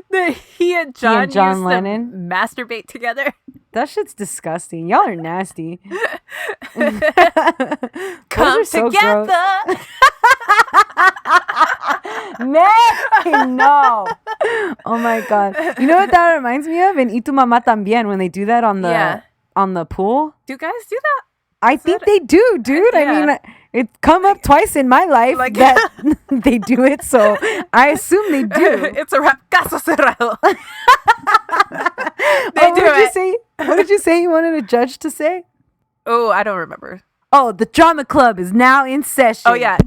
That he and John used Lennon to masturbate together. That shit's disgusting. Y'all are nasty. Come so together. No. Oh my god. You know what that reminds me of? In Y Tu Mamá También, when they do that on the pool. Do guys do that? I think they do, dude. Yeah. I mean, it's come up twice in my life that they do it, so I assume they do. It's a rap. Caso cerrado. What did you say you wanted a judge to say? Oh, I don't remember. Oh, the drama club is now in session. Oh, yeah.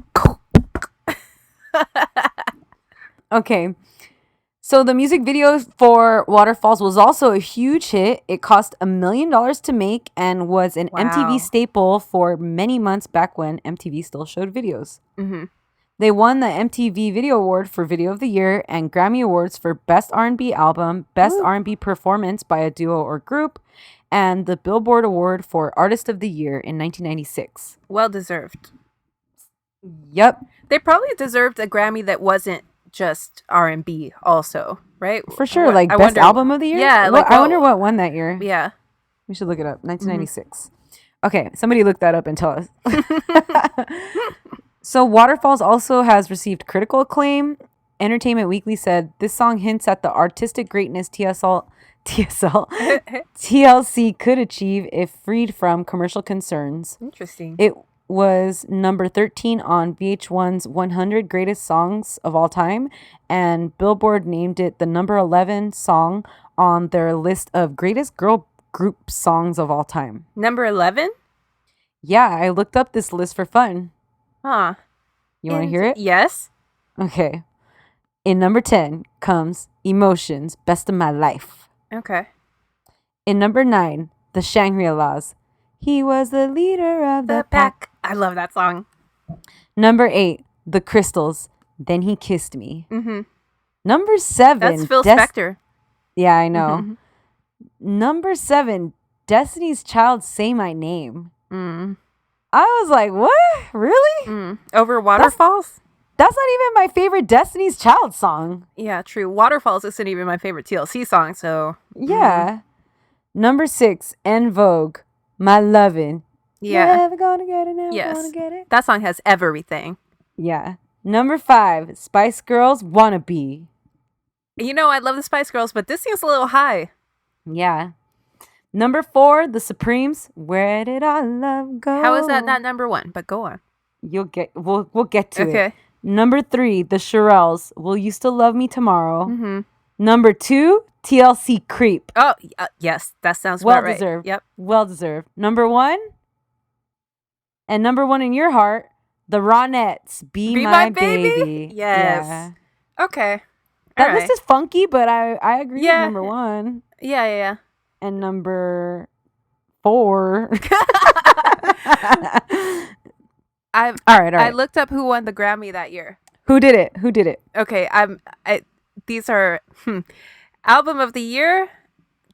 Okay. So the music video for Waterfalls was also a huge hit. It cost $1 million to make and was an MTV staple for many months back when MTV still showed videos. Mm-hmm. They won the MTV Video Award for Video of the Year and Grammy Awards for Best R&B Album, Best R&B Performance by a Duo or Group, and the Billboard Award for Artist of the Year in 1996. Well deserved. Yep. They probably deserved a Grammy that wasn't just R&B also, right? For sure. Like Best Album of the Year? Yeah. I wonder what won that year. Yeah. We should look it up. 1996. Okay. Somebody look that up and tell us. So Waterfalls also has received critical acclaim. Entertainment Weekly said, this song hints at the artistic greatness TLC could achieve if freed from commercial concerns. Interesting. It was number 13 on VH1's 100 Greatest Songs of All Time, and Billboard named it the number 11 song on their list of greatest girl group songs of all time. Number 11? Yeah, I looked up this list for fun. Huh. You want to hear it? Yes. Okay. In number 10 comes Emotions, Best of My Life. Okay. In number 9, The Shangri-Las. He was the leader of the pack. I love that song. Number 8, The Crystals. Then He Kissed Me. Mm-hmm. Number 7. That's Phil Spector. Yeah, I know. Number 7, Destiny's Child, Say My Name. Mm. I was like, what? Really? Over Waterfalls? That's not even my favorite Destiny's Child song. Yeah, true. Waterfalls isn't even my favorite TLC song, so... Yeah. Number 6, En Vogue, My Lovin'. Yeah. Never gonna get it, never Yes. gonna get it. That song has everything. Yeah. Number 5, Spice Girls, Wannabe. You know, I love the Spice Girls, but this seems a little high. Yeah. Number 4, The Supremes, Where Did Our Love Go? How is that not number 1? But go on. We'll get to it. Okay. Number 3, The Shirelles, Will You Still Love Me Tomorrow? Mm-hmm. Number 2, TLC Creep. Oh, yes. That sounds Well about right. deserved. Yep. Well deserved. Number 1, and number 1 in your heart, The Ronettes, Be My Baby. Yes. Yeah. Okay. That All list is funky, but I agree Yeah. with number 1. Yeah. And number 4. All right. I looked up who won the Grammy that year. Who did it? Okay, these are album of the year,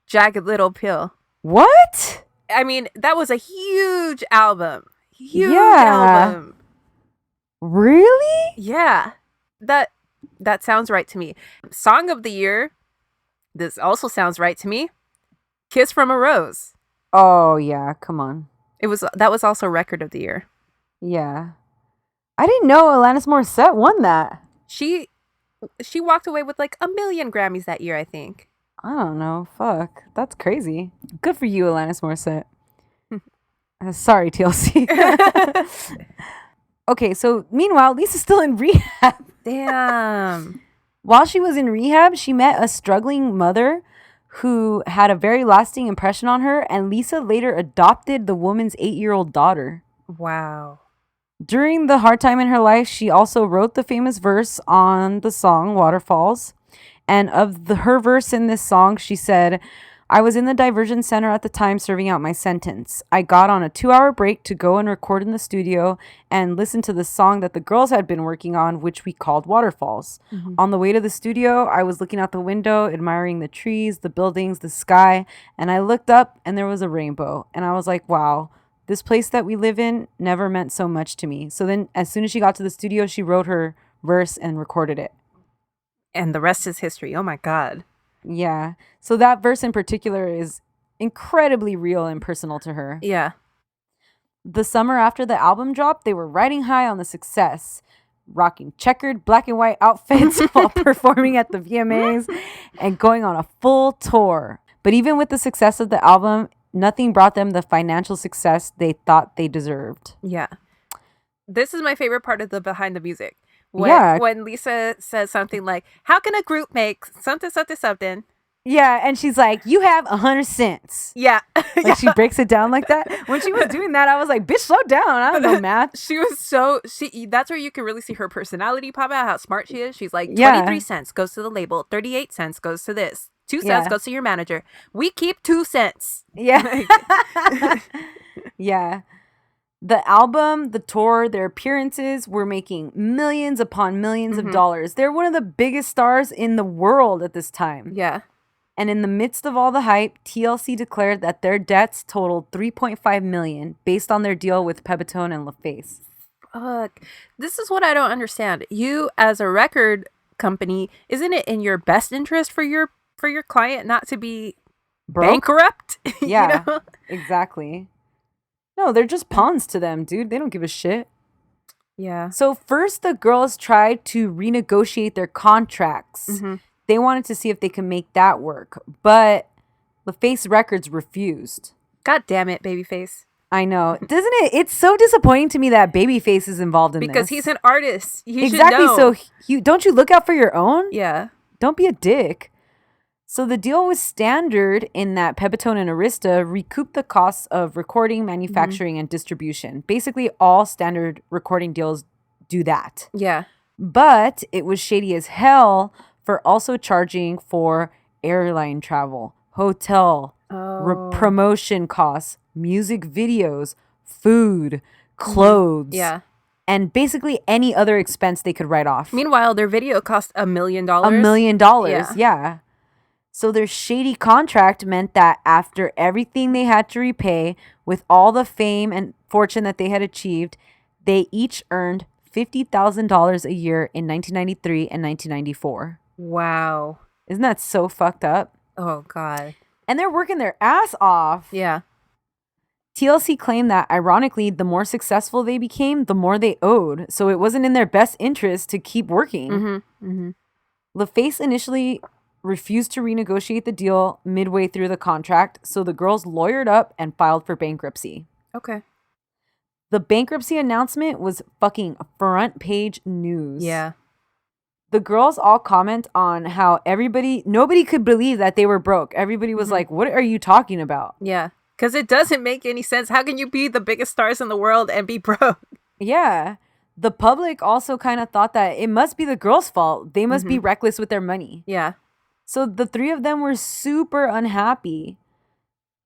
Jagged Little Pill. What? I mean, that was a huge album. Huge Yeah. album. Really? Yeah. That sounds right to me. Song of the year. This also sounds right to me. Kiss from a Rose. Oh, yeah. Come on. That was also record of the year. Yeah. I didn't know Alanis Morissette won that. She walked away with like 1 million Grammys that year, I think. I don't know. Fuck. That's crazy. Good for you, Alanis Morissette. Sorry, TLC. Okay, so meanwhile, Lisa's still in rehab. Damn. While she was in rehab, she met a struggling mother who had a very lasting impression on her, and Lisa later adopted the woman's 8-year-old daughter. Wow. During the hard time in her life, she also wrote the famous verse on the song Waterfalls. And her verse in this song, she said, I was in the diversion center at the time serving out my sentence. I got on a 2-hour break to go and record in the studio and listen to the song that the girls had been working on, which we called Waterfalls. Mm-hmm. On the way to the studio, I was looking out the window, admiring the trees, the buildings, the sky, and I looked up and there was a rainbow. And I was like, wow, this place that we live in never meant so much to me. So then as soon as she got to the studio, she wrote her verse and recorded it. And the rest is history. Oh my God. Yeah. So that verse in particular is incredibly real and personal to her. Yeah. The summer after the album dropped, they were riding high on the success, rocking checkered black and white outfits while performing at the VMAs and going on a full tour. But even with the success of the album, nothing brought them the financial success they thought they deserved. Yeah. This is my favorite part of the behind the music. When Lisa says something like, how can a group make something? Yeah, and she's like, you have 100 cents. Yeah. Like she breaks it down like that. When she was doing that, I was like, bitch, slow down. I don't know math. That's where you can really see her personality pop out, how smart she is. She's like, 23 cents goes to the label, 38 cents goes to this, 2 cents goes to your manager. We keep 2 cents. Yeah. Yeah. The album, the tour, their appearances were making millions upon millions of dollars. They're one of the biggest stars in the world at this time. Yeah. And in the midst of all the hype, TLC declared that their debts totaled $3.5 million based on their deal with Pepitone and LaFace. Fuck. This is what I don't understand. You, as a record company, isn't it in your best interest for your client not to be bankrupt? Yeah, You know? exactly. No, they're just pawns to them, dude. They don't give a shit. Yeah. So first, the girls tried to renegotiate their contracts. They wanted to see if they could make that work, but LaFace Records refused. God damn it, Babyface. I know. Doesn't it? It's so disappointing to me that Babyface is involved in this. Because he's an artist. He exactly. Should know. So don't you look out for your own? Yeah. Don't be a dick. So the deal was standard in that Pepitone and Arista recouped the costs of recording, manufacturing, and distribution. Basically, all standard recording deals do that. Yeah. But it was shady as hell for also charging for airline travel, hotel, promotion costs, music videos, food, clothes. Yeah. And basically any other expense they could write off. Meanwhile, their video cost $1 million. $1 million, yeah. So their shady contract meant that after everything they had to repay, with all the fame and fortune that they had achieved, they each earned $50,000 a year in 1993 and 1994. Wow. Isn't that so fucked up? Oh, God. And they're working their ass off. Yeah. TLC claimed that, ironically, the more successful they became, the more they owed. So it wasn't in their best interest to keep working. LaFace initially refused to renegotiate the deal midway through the contract, so the girls lawyered up and filed for bankruptcy. Okay. The bankruptcy announcement was fucking front page news. Yeah. The girls all comment on how nobody could believe that they were broke. Everybody was like, what are you talking about? Yeah. Because it doesn't make any sense. How can you be the biggest stars in the world and be broke? Yeah. The public also kind of thought that it must be the girls' fault. They must be reckless with their money. Yeah. So the three of them were super unhappy.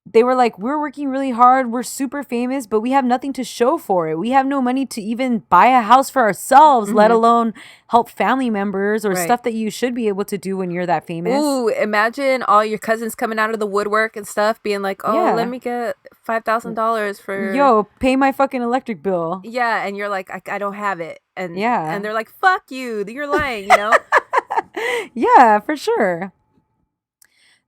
They were like, we're working really hard. We're super famous, but we have nothing to show for it. We have no money to even buy a house for ourselves, let alone help family members or stuff that you should be able to do when you're that famous. Ooh, imagine all your cousins coming out of the woodwork and stuff being like, oh, let me get $5,000 for... Yo, pay my fucking electric bill. Yeah, and you're like, I don't have it. And and they're like, fuck you. You're lying, you know? Yeah, for sure.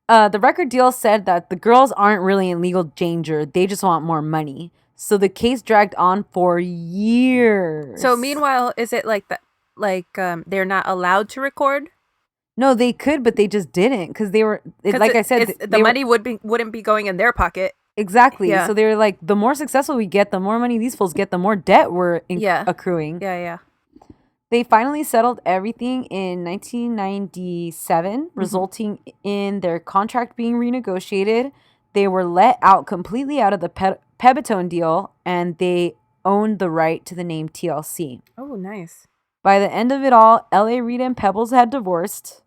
The record deal said that the girls aren't really in legal danger. They just want more money. So the case dragged on for years. So meanwhile, is it like that? Like they're not allowed to record? No, they could, but they just didn't because they were like I said, the money wouldn't be going in their pocket. Exactly. Yeah. So they were like, the more successful we get, the more money these fools get, the more debt we're accruing. Yeah. They finally settled everything in 1997, resulting in their contract being renegotiated. They were let out completely out of the Pepitone deal, and they owned the right to the name TLC. Oh, nice. By the end of it all, L.A. Reid and Pebbles had divorced,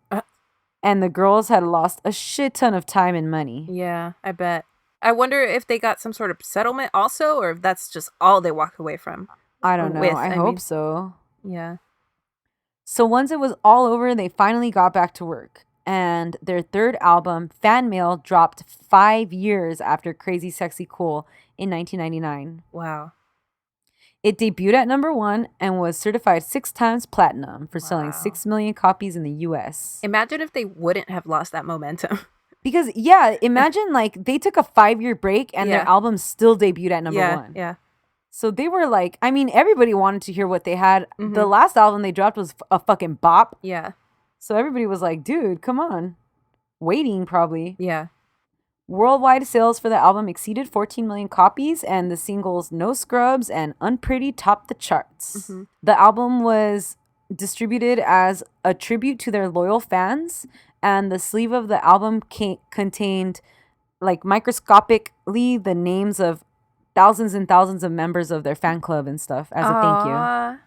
and the girls had lost a shit ton of time and money. Yeah, I bet. I wonder if they got some sort of settlement also, or if that's just all they walked away from. I don't know. I hope so. Yeah. So once it was all over, they finally got back to work. And their third album, Fan Mail, dropped 5 years after Crazy Sexy Cool in 1999. Wow. It debuted at number 1 and was certified 6 times platinum for selling 6 million copies in the U.S. Imagine if they wouldn't have lost that momentum. Because, imagine like they took a 5-year break and their album still debuted at number 1. Yeah. So they were like, I mean, everybody wanted to hear what they had. The last album they dropped was a fucking bop. Yeah. So everybody was like, dude, come on. Waiting, probably. Yeah. Worldwide sales for the album exceeded 14 million copies, and the singles No Scrubs and Unpretty topped the charts. The album was distributed as a tribute to their loyal fans, and the sleeve of the album contained, like, microscopically the names of thousands and thousands of members of their fan club and stuff as a thank you.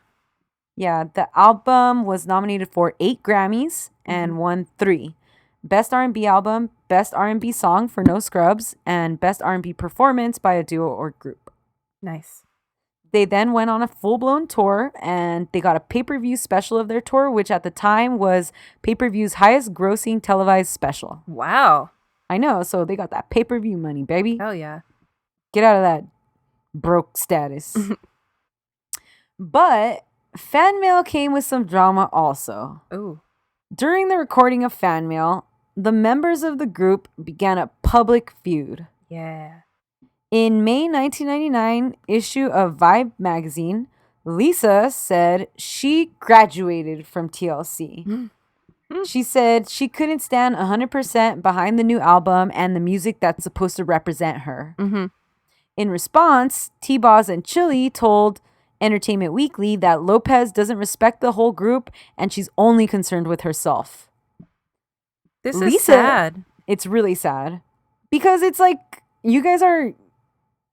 Yeah, the album was nominated for 8 Grammys and won 3. Best R&B album, Best R&B song for No Scrubs, and Best R&B performance by a duo or group. Nice. They then went on a full-blown tour, and they got a pay-per-view special of their tour, which at the time was pay-per-view's highest grossing televised special. Wow. I know, so they got that pay-per-view money, baby. Hell yeah. Get out of that broke status. But fan mail came with some drama also. Ooh. During the recording of fan mail, the members of the group began a public feud. Yeah. In May 1999 issue of Vibe magazine, Lisa said she graduated from TLC. She said she couldn't stand 100% behind the new album and the music that's supposed to represent her. Mm-hmm. In response, T-Boz and Chili told Entertainment Weekly that Lopez doesn't respect the whole group and she's only concerned with herself. This is sad. It's really sad. Because it's like, you guys are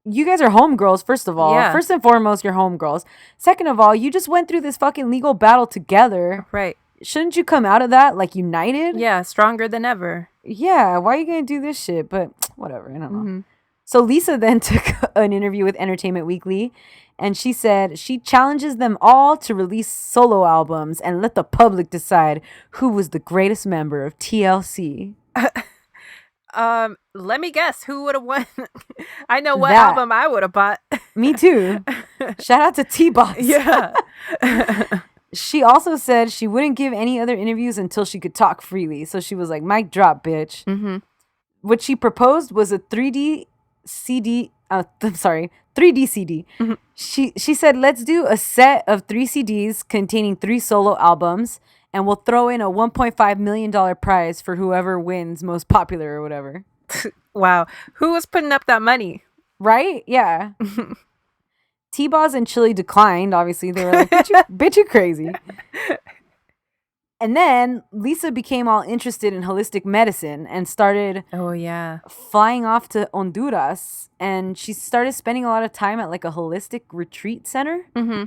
homegirls, first of all. Yeah. First and foremost, you're homegirls. Second of all, you just went through this fucking legal battle together. Right. Shouldn't you come out of that like united? Yeah, stronger than ever. Yeah, why are you going to do this shit? But whatever, I don't know. Mm-hmm. So Lisa then took an interview with Entertainment Weekly, and she said she challenges them all to release solo albums and let the public decide who was the greatest member of TLC. Let me guess who would have won. I know what That. album I would have bought. Me too. Shout out to T-Box. Yeah. She also said she wouldn't give any other interviews until she could talk freely. So she was like, mic drop, bitch. Mm-hmm. What she proposed was a 3D CD. 3D CD. Mm-hmm. She said, let's do a set of 3 CDs containing 3 solo albums, and we'll throw in a $1.5 million prize for whoever wins most popular or whatever. Wow. Who was putting up that money? Right? Yeah. T-Boz and Chili declined, obviously. They were like, bitch, you crazy. And then Lisa became all interested in holistic medicine and started Oh, yeah. flying off to Honduras. And she started spending a lot of time at like a holistic retreat center. Mm-hmm.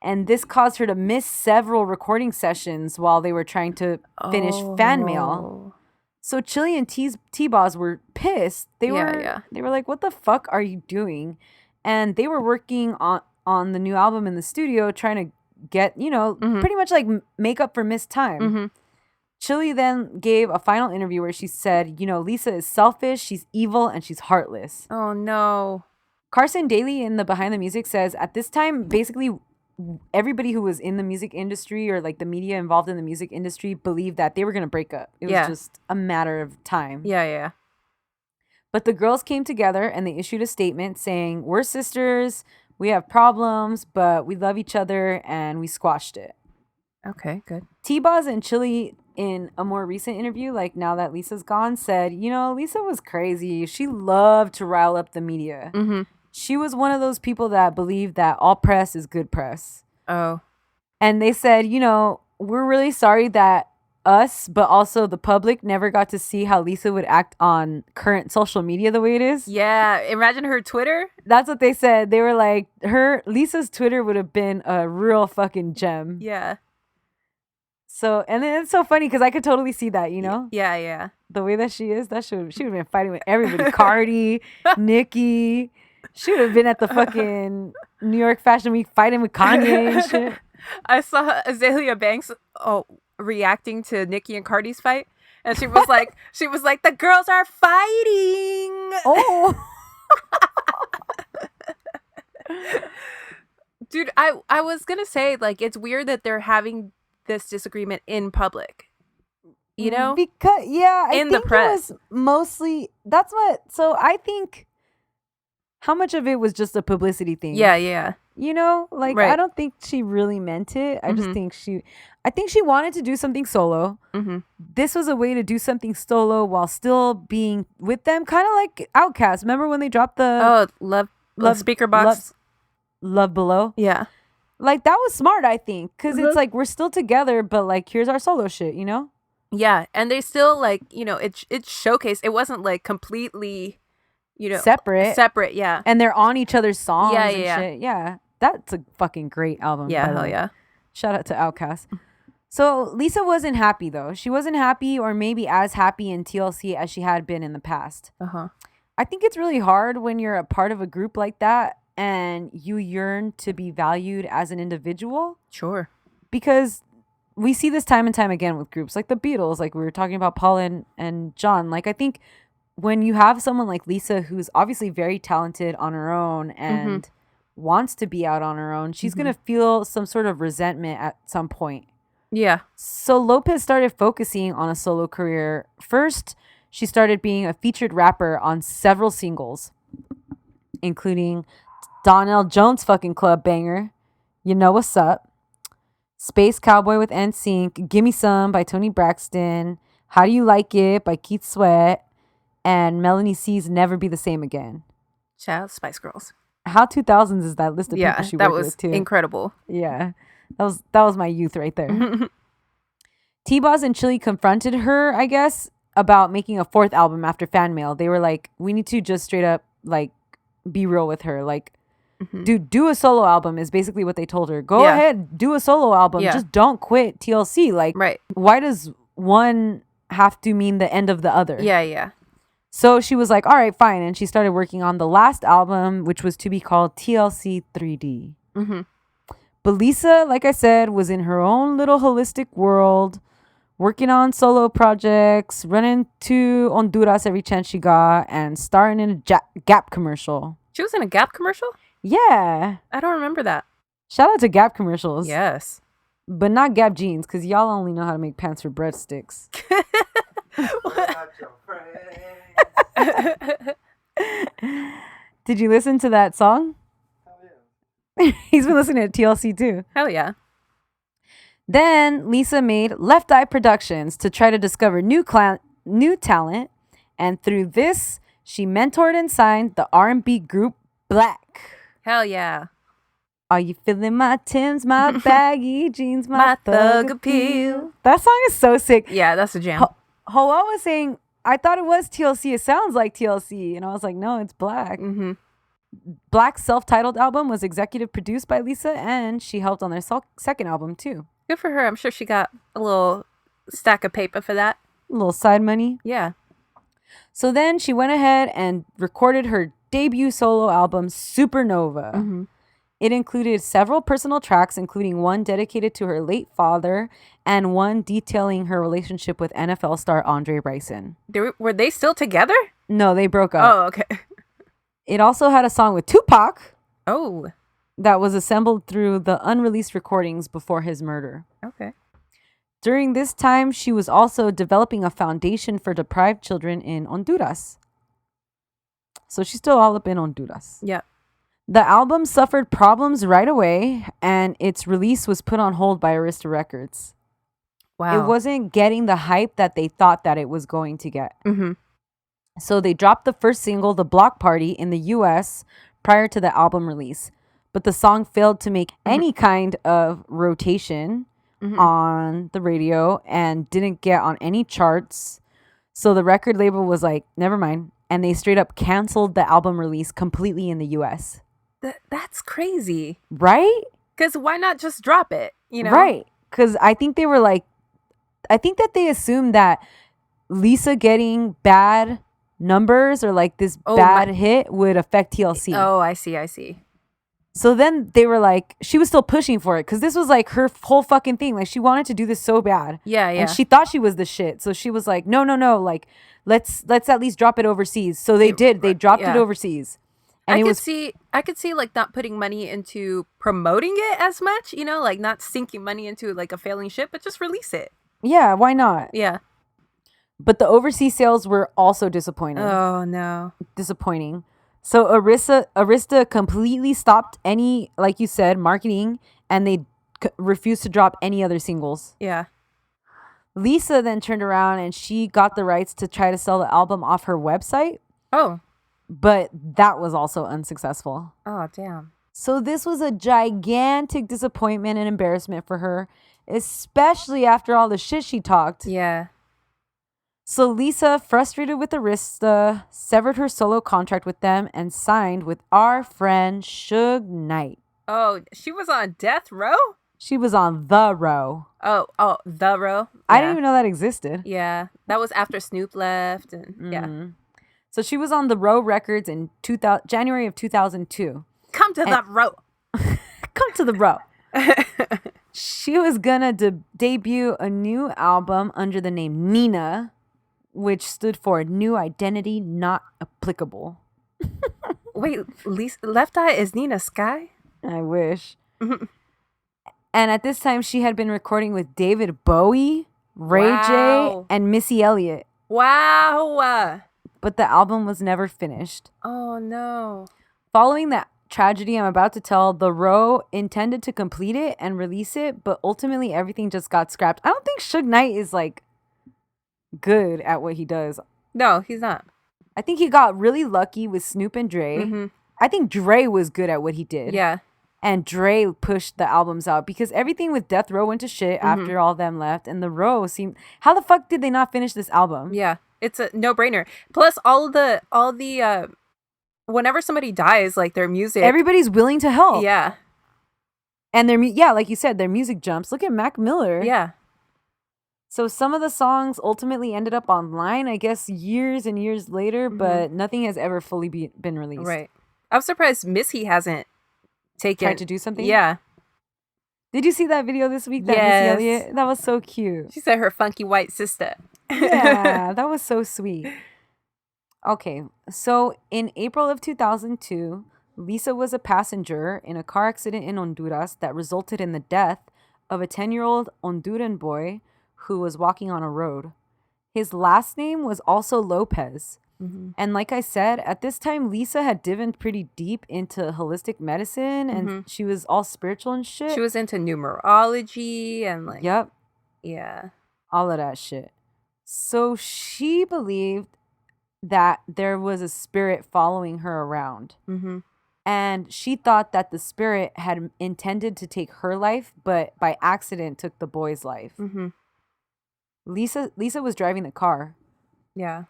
And this caused her to miss several recording sessions while they were trying to finish fan mail. So Chili and T-Boz were pissed. They were like, what the fuck are you doing? And they were working on the new album in the studio, trying to get, pretty much like make up for missed time. Mm-hmm. Chili then gave a final interview where she said, Lisa is selfish, she's evil, and she's heartless. Oh, no. Carson Daly in the Behind the Music says, at this time, basically everybody who was in the music industry or like the media involved in the music industry believed that they were going to break up. It was just a matter of time. Yeah. But the girls came together and they issued a statement saying, we're sisters, we have problems, but we love each other, and we squashed it. Okay, good. T-Boz and Chili, in a more recent interview, like now that Lisa's gone, said, Lisa was crazy. She loved to rile up the media. Mm-hmm. She was one of those people that believed that all press is good press. Oh. And they said, we're really sorry that us, but also the public, never got to see how Lisa would act on current social media the way it is. Yeah, imagine her Twitter. That's what they said. They were like, Lisa's Twitter would have been a real fucking gem. Yeah. So, and then it's so funny because I could totally see that, Yeah. the way that she is. She would have been fighting with everybody. Cardi, Nicki. She would have been at the fucking New York Fashion Week fighting with Kanye and shit. I saw Azalea Banks reacting to Nicki and Cardi's fight, and she was like, the girls are fighting. Oh. Dude, I was gonna say, like, it's weird that they're having this disagreement in public. Because I in think the press. it was mostly so I think how much of it was just a publicity thing. Yeah. Right. I don't think she really meant it. I just think I think she wanted to do something solo. Mm-hmm. This was a way to do something solo while still being with them, kind of like Outkast. Remember when they dropped the love speaker Love- box? Love Below? Yeah. Like, that was smart, I think, because it's like we're still together, but like here's our solo shit, Yeah, and they still, like, it's showcased. It wasn't like completely, separate. Yeah. And they're on each other's songs. Yeah, and yeah. shit. Yeah. That's a fucking great album. Yeah, by the hell way. yeah. Shout out to Outkast. So Lisa wasn't happy though. She wasn't happy, or maybe as happy in TLC as she had been in the past. Uh-huh. I think it's really hard when you're a part of a group like that and you yearn to be valued as an individual. Sure. Because we see this time and time again with groups like the Beatles, like we were talking about Paul and John. Like, I think when you have someone like Lisa, who's obviously very talented on her own and wants to be out on her own, she's going to feel some sort of resentment at some point. Yeah. So Lopez started focusing on a solo career. First, she started being a featured rapper on several singles, including Donnell Jones' fucking club banger, You Know What's Up, Space Cowboy with NSYNC, Gimme Some by Tony Braxton, How Do You Like It by Keith Sweat, and Melanie C's Never Be the Same Again. Shout out Spice Girls. How 2000s is that list of people she that worked was with too? incredible. Yeah, that was my youth right there. T-Boz and Chili confronted her, I guess, about making a fourth album after Fan Mail. They were like, we need to just straight up like be real with her. Like, dude, do a solo album is basically what they told her. Go ahead, do a solo album. Yeah. Just don't quit TLC. Like, Right. why does one have to mean the end of the other? Yeah. So she was like, all right, fine. And she started working on the last album, which was to be called TLC 3D. But Lisa, like I said, was in her own little holistic world, working on solo projects, running to Honduras every chance she got, and starring in a Gap commercial. She was in a Gap commercial? Yeah. I don't remember that. Shout out to Gap commercials. Yes. But not Gap jeans, because y'all only know how to make pants for breadsticks. Did you listen to that song? Hell yeah. He's been listening to TLC too. Hell yeah. Then Lisa made Left Eye Productions to try to discover new talent, and through this, she mentored and signed the R&B group Black. Hell yeah. Are you feeling my Timbs, my baggy jeans, my thug appeal? That song is so sick. Yeah, that's a jam. Hoa was saying, I thought it was TLC. It sounds like TLC. And I was like, no, it's Black. Black's self-titled album was executive produced by Lisa, and she helped on their second album too. Good for her. I'm sure she got a little stack of paper for that. A little side money. Yeah. So then she went ahead and recorded her debut solo album, Supernova. It included several personal tracks, including one dedicated to her late father and one detailing her relationship with NFL star Andre Bryson. Were they still together? No, they broke up. Oh, okay. It also had a song with Tupac. Oh. That was assembled through the unreleased recordings before his murder. Okay. During this time, she was also developing a foundation for deprived children in Honduras. So she's still all up in Honduras. Yeah. The album suffered problems right away, and its release was put on hold by Arista Records. Wow. It wasn't getting the hype that they thought that it was going to get. So they dropped the first single, The Block Party, in the US prior to the album release. But the song failed to make any kind of rotation on the radio and didn't get on any charts. So the record label was like, never mind. And they straight up canceled the album release completely in the US. That's crazy. Right? Because why not just drop it? You know? Right. Because I think they were like, I think that they assumed that Lisa getting bad numbers or like this bad hit would affect TLC. Oh, I see. So then they were like, she was still pushing for it because this was like her whole fucking thing. Like she wanted to do this so bad. Yeah. And she thought she was the shit. So she was like, no. Like, let's at least drop it overseas. So they did. They dropped it overseas. And I could see like not putting money into promoting it as much, you know, like not sinking money into like a failing ship, but just release it. Yeah, why not? Yeah. But the overseas sales were also disappointing. Oh no. Disappointing. So Arista completely stopped any, like you said, marketing, and they refused to drop any other singles. Yeah. Lisa then turned around and she got the rights to try to sell the album off her website. Oh. But that was also unsuccessful. Oh, damn. So this was a gigantic disappointment and embarrassment for her, especially after all the shit she talked. Yeah. So Lisa, frustrated with Arista, severed her solo contract with them and signed with our friend Suge Knight. Oh, she was on death row? She was on The Row. Oh, The Row? Yeah. I didn't even know that existed. Yeah. That was after Snoop left. And yeah. So she was on The Row Records in January of 2002. Come to the row. Come to the row. She was gonna debut a new album under the name Nina, which stood for New Identity Not Applicable. Wait, Left Eye is Nina Sky? I wish. And at this time, she had been recording with David Bowie, Ray J, and Missy Elliott. Wow. But the album was never finished. Oh, no. Following that tragedy I'm about to tell, the Row intended to complete it and release it, but ultimately everything just got scrapped. I don't think Suge Knight is like good at what he does. No, he's not. I think he got really lucky with Snoop and Dre. Mm-hmm. I think Dre was good at what he did. Yeah. And Dre pushed the albums out because everything with Death Row went to shit after all them left. And the Row seemed... How the fuck did they not finish this album? Yeah. It's a no-brainer. Plus, all the whenever somebody dies, like their music... Everybody's willing to help. Yeah. And like you said, their music jumps. Look at Mac Miller. Yeah. So some of the songs ultimately ended up online, I guess, years and years later, but nothing has ever fully been released. Right. I'm surprised Missy hasn't tried to do something? Yeah. Did you see that video this week? That Yes. Missy Elliott? That was so cute. She said her funky white sister. Yeah, that was so sweet. Okay, so in April of 2002, Lisa was a passenger in a car accident in Honduras that resulted in the death of a 10-year-old Honduran boy who was walking on a road. His last name was also Lopez. And like I said, at this time, Lisa had dived pretty deep into holistic medicine and she was all spiritual and shit. She was into numerology and like... Yep. Yeah. All of that shit. So she believed that there was a spirit following her around. And she thought that the spirit had intended to take her life, but by accident took the boy's life. Lisa was driving the car. Yeah.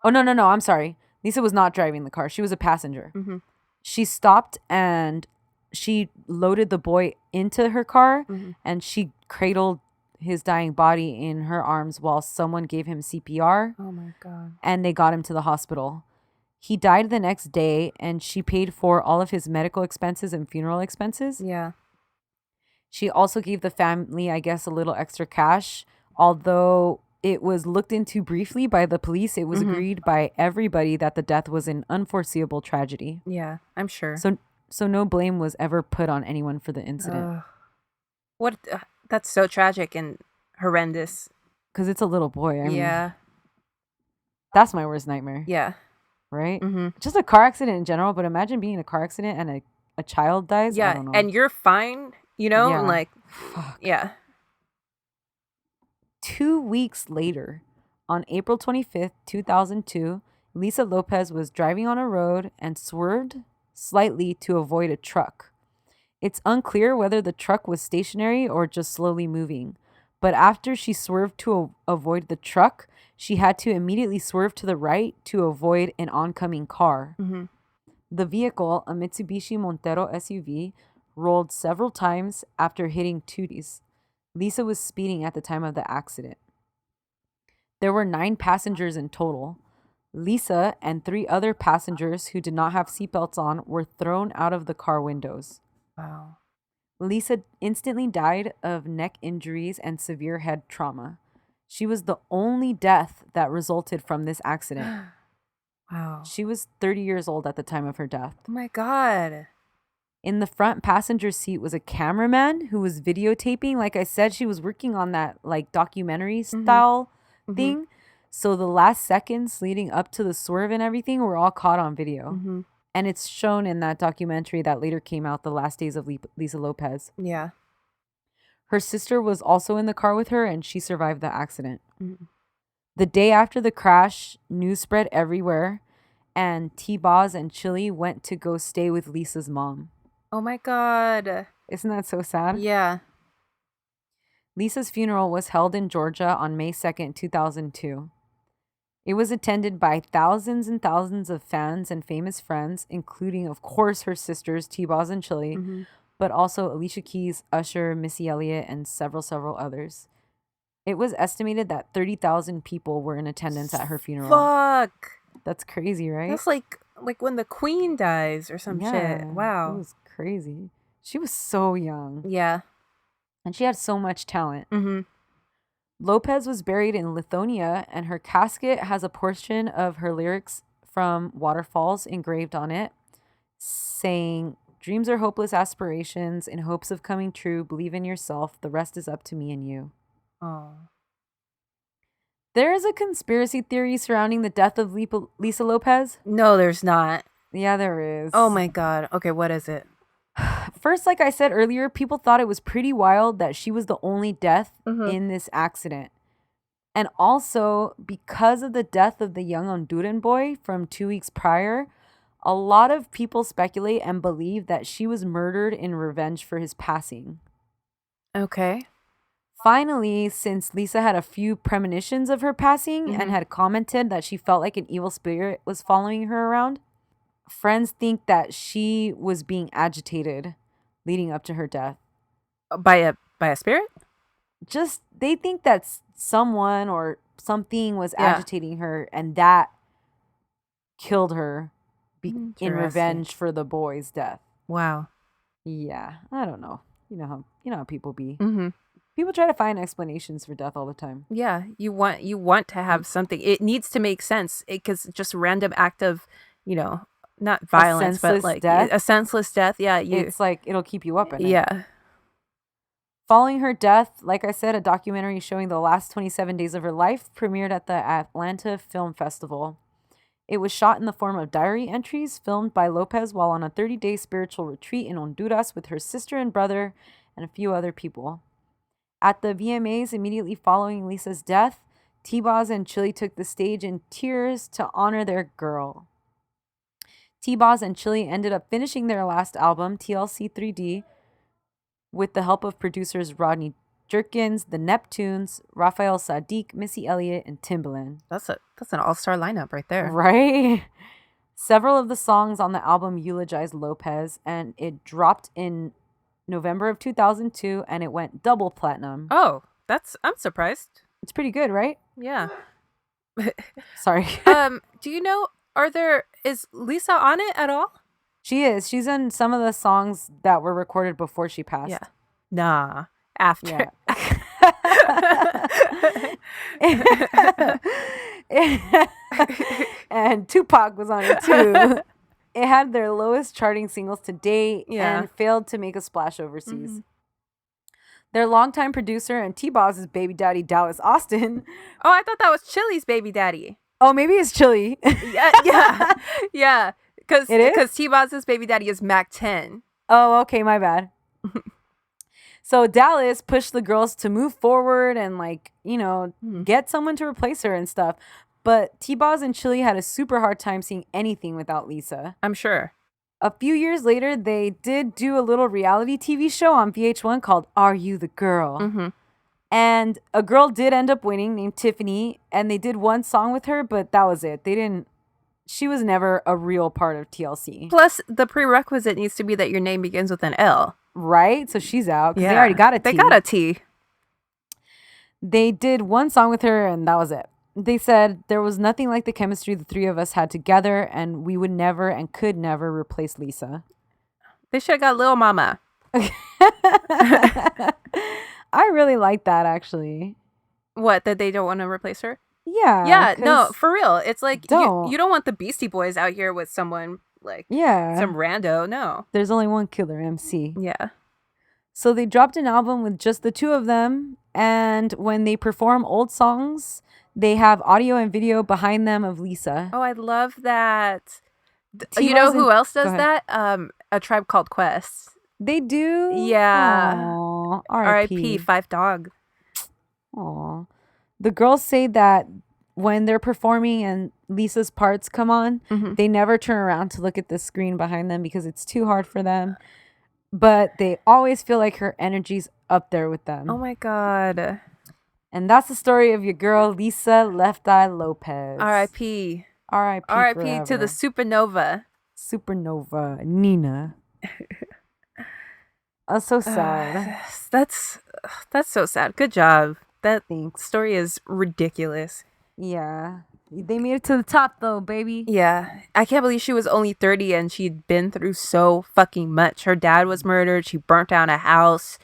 Oh, no, I'm sorry. Lisa was not driving the car. She was a passenger. She stopped and she loaded the boy into her car and she cradled his dying body in her arms while someone gave him CPR. Oh, my God. And they got him to the hospital. He died the next day and she paid for all of his medical expenses and funeral expenses. Yeah. She also gave the family, I guess, a little extra cash, although it was looked into briefly by the police. It was agreed by everybody that the death was an unforeseeable tragedy. Yeah, I'm sure. So no blame was ever put on anyone for the incident. What? That's so tragic and horrendous. Because it's a little boy. I yeah. mean, that's my worst nightmare. Yeah. Right? Just a car accident in general, but imagine being in a car accident and a child dies. Yeah, I don't know. and you're fine, you know? Yeah. And like, Fuck. yeah. 2 weeks later, on April 25th, 2002, Lisa Lopez was driving on a road and swerved slightly to avoid a truck. It's unclear whether the truck was stationary or just slowly moving, but after she swerved to avoid the truck, she had to immediately swerve to the right to avoid an oncoming car. The vehicle, a Mitsubishi Montero SUV, rolled several times after hitting Tooties. Lisa was speeding at the time of the accident. There were 9 passengers in total. Lisa and 3 other passengers who did not have seatbelts on were thrown out of the car windows. Wow. Lisa instantly died of neck injuries and severe head trauma. She was the only death that resulted from this accident. Wow. She was 30 years old at the time of her death. Oh my God. In the front passenger seat was a cameraman who was videotaping. Like I said, she was working on that like documentary style thing. So the last seconds leading up to the swerve and everything were all caught on video. And it's shown in that documentary that later came out, The Last Days of Lisa Lopez. Yeah. Her sister was also in the car with her and she survived the accident. The day after the crash, news spread everywhere and T-Boz and Chili went to go stay with Lisa's mom. Oh my God. Isn't that so sad? Yeah. Lisa's funeral was held in Georgia on May 2nd, 2002. It was attended by thousands and thousands of fans and famous friends, including, of course, her sisters, T-Boz and Chili, but also Alicia Keys, Usher, Missy Elliott, and several others. It was estimated that 30,000 people were in attendance at her funeral. Fuck. That's crazy, right? That's like like when the queen dies or some shit. It Wow. was crazy. She was so young. Yeah. And she had so much talent. Mm-hmm. Lopez was buried in Lithuania, and her casket has a portion of her lyrics from Waterfalls engraved on it, saying, "Dreams are hopeless aspirations in hopes of coming true. Believe in yourself. The rest is up to me and you." Oh. There is a conspiracy theory surrounding the death of Lisa Lopez. No, there's not. Yeah, there is. Oh my God. Okay, what is it? First, like I said earlier, people thought it was pretty wild that she was the only death in this accident. And also, because of the death of the young Honduran boy from 2 weeks prior, a lot of people speculate and believe that she was murdered in revenge for his passing. Okay. Finally, since Lisa had a few premonitions of her passing and had commented that she felt like an evil spirit was following her around, friends think that she was being agitated leading up to her death. By a spirit? Just, they think that someone or something was agitating her, and that killed her in revenge for the boy's death. Wow. Yeah, I don't know. You know how people be. Mm-hmm. People try to find explanations for death all the time. Yeah, you want to have something. It needs to make sense because just random act of, not violence, but like death? a senseless death. Yeah, It's like it'll keep you up at night. Yeah. Following her death, like I said, a documentary showing the last 27 days of her life premiered at the Atlanta Film Festival. It was shot in the form of diary entries filmed by Lopez while on a 30-day spiritual retreat in Honduras with her sister and brother and a few other people. At the VMAs immediately following Lisa's death, T-Boz and Chili took the stage in tears to honor their girl. T-Boz and Chili ended up finishing their last album, TLC 3D, with the help of producers Rodney Jerkins, the Neptunes, Raphael Sadiq, Missy Elliott, and Timbaland. That's an all-star lineup right there. Right? Several of the songs on the album eulogized Lopez, and it dropped in November of 2002, and it went double platinum. Oh, I'm surprised. It's pretty good, right? Yeah. Sorry. Do you know, is Lisa on it at all? She is. She's in some of the songs that were recorded before she passed. Yeah. Nah. After. Yeah. And Tupac was on it too. It had their lowest charting singles to date and failed to make a splash overseas. Mm-hmm. Their longtime producer and T-Boz's baby daddy, Dallas Austin. Oh, I thought that was Chili's baby daddy. Oh, maybe it's Chili. Yeah. Because T-Boz's baby daddy is Mac 10. Oh, okay, my bad. So Dallas pushed the girls to move forward and get someone to replace her and stuff. But T-Boz and Chili had a super hard time seeing anything without Lisa. I'm sure. A few years later, they did do a little reality TV show on VH1 called Are You the Girl? Mm-hmm. And a girl did end up winning named Tiffany, and they did one song with her, but that was it. She was never a real part of TLC. Plus, the prerequisite needs to be that your name begins with an L. Right? So she's out because they already got a T. They got a T. They did one song with her, and that was it. They said there was nothing like the chemistry the three of us had together, and we would never and could never replace Lisa. They should have got Lil Mama. I really like that, actually. What, that they don't want to replace her? Yeah. Yeah, no, for real. It's like, don't. You don't want the Beastie Boys out here with someone, some rando. No. There's only one killer MC. Yeah. So they dropped an album with just the two of them, and when they perform old songs, they have audio and video behind them of Lisa. Oh, I love that. You know who else does that? A Tribe Called Quest. They do? Yeah. Aww, R.I.P. Five Dog. Aww. The girls say that when they're performing and Lisa's parts come on, they never turn around to look at the screen behind them because it's too hard for them. But they always feel like her energy's up there with them. Oh my God. And that's the story of your girl, Lisa Left Eye Lopez. R.I.P. R.I.P. R.I.P. to the supernova. Supernova, Nina. That's so sad. That's so sad. Good job. That Thanks. story is ridiculous. Yeah. They made it to the top though, baby. Yeah. I can't believe she was only 30 and she'd been through so fucking much. Her dad was murdered. She burnt down a house.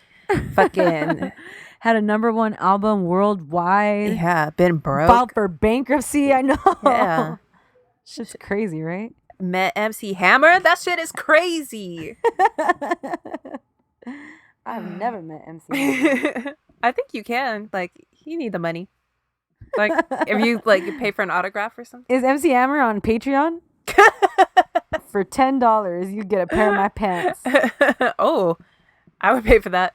Fucking. Had a #1 album worldwide. Yeah. Been broke. Filed for bankruptcy. I know. Yeah. It's just crazy, right? Met MC Hammer. That shit is crazy. I've never met MC. I think you can. Like, you need the money. Like, if you like pay for an autograph or something. Is MC Hammer on Patreon? For $10, you get a pair of my pants. Oh, I would pay for that.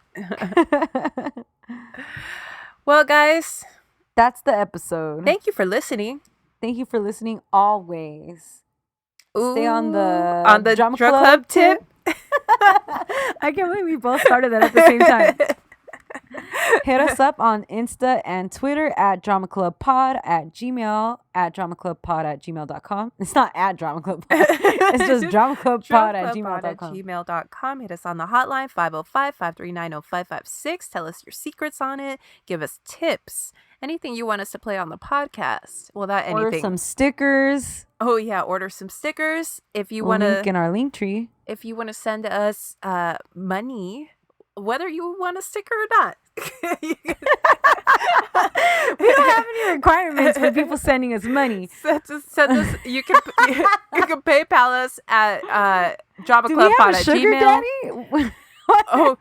Well, guys, that's the episode. Thank you for listening. Thank you for listening always. Ooh, stay on the Drama Club tip. I can't believe we both started that at the same time. Hit us up on Insta and Twitter at DramaClubPod, at Gmail, at DramaClubPod@gmail.com. It's not at DramaClubPod. It's just DramaClubPod@gmail.com. gmail.com. Hit us on the hotline, 505-539-0556. Tell us your secrets on it. Give us tips. Anything you want us to play on the podcast. Well, not anything. Order some stickers. Oh, yeah. Order some stickers. If you We'll want to... link in our link tree. If you want to send us money... whether you want a sticker or not. We don't have any requirements for people sending us money. Send us. You can PayPal us at DramaClubPod@gmail. Oh,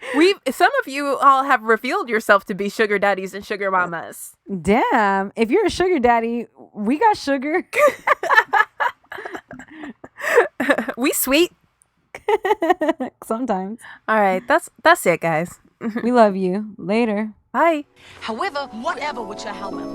some of you all have revealed yourself to be sugar daddies and sugar mamas. Damn! If you're a sugar daddy, we got sugar. We sweet. Sometimes. All right, that's it, guys. We love you. Later. Bye. However, whatever with your helmet.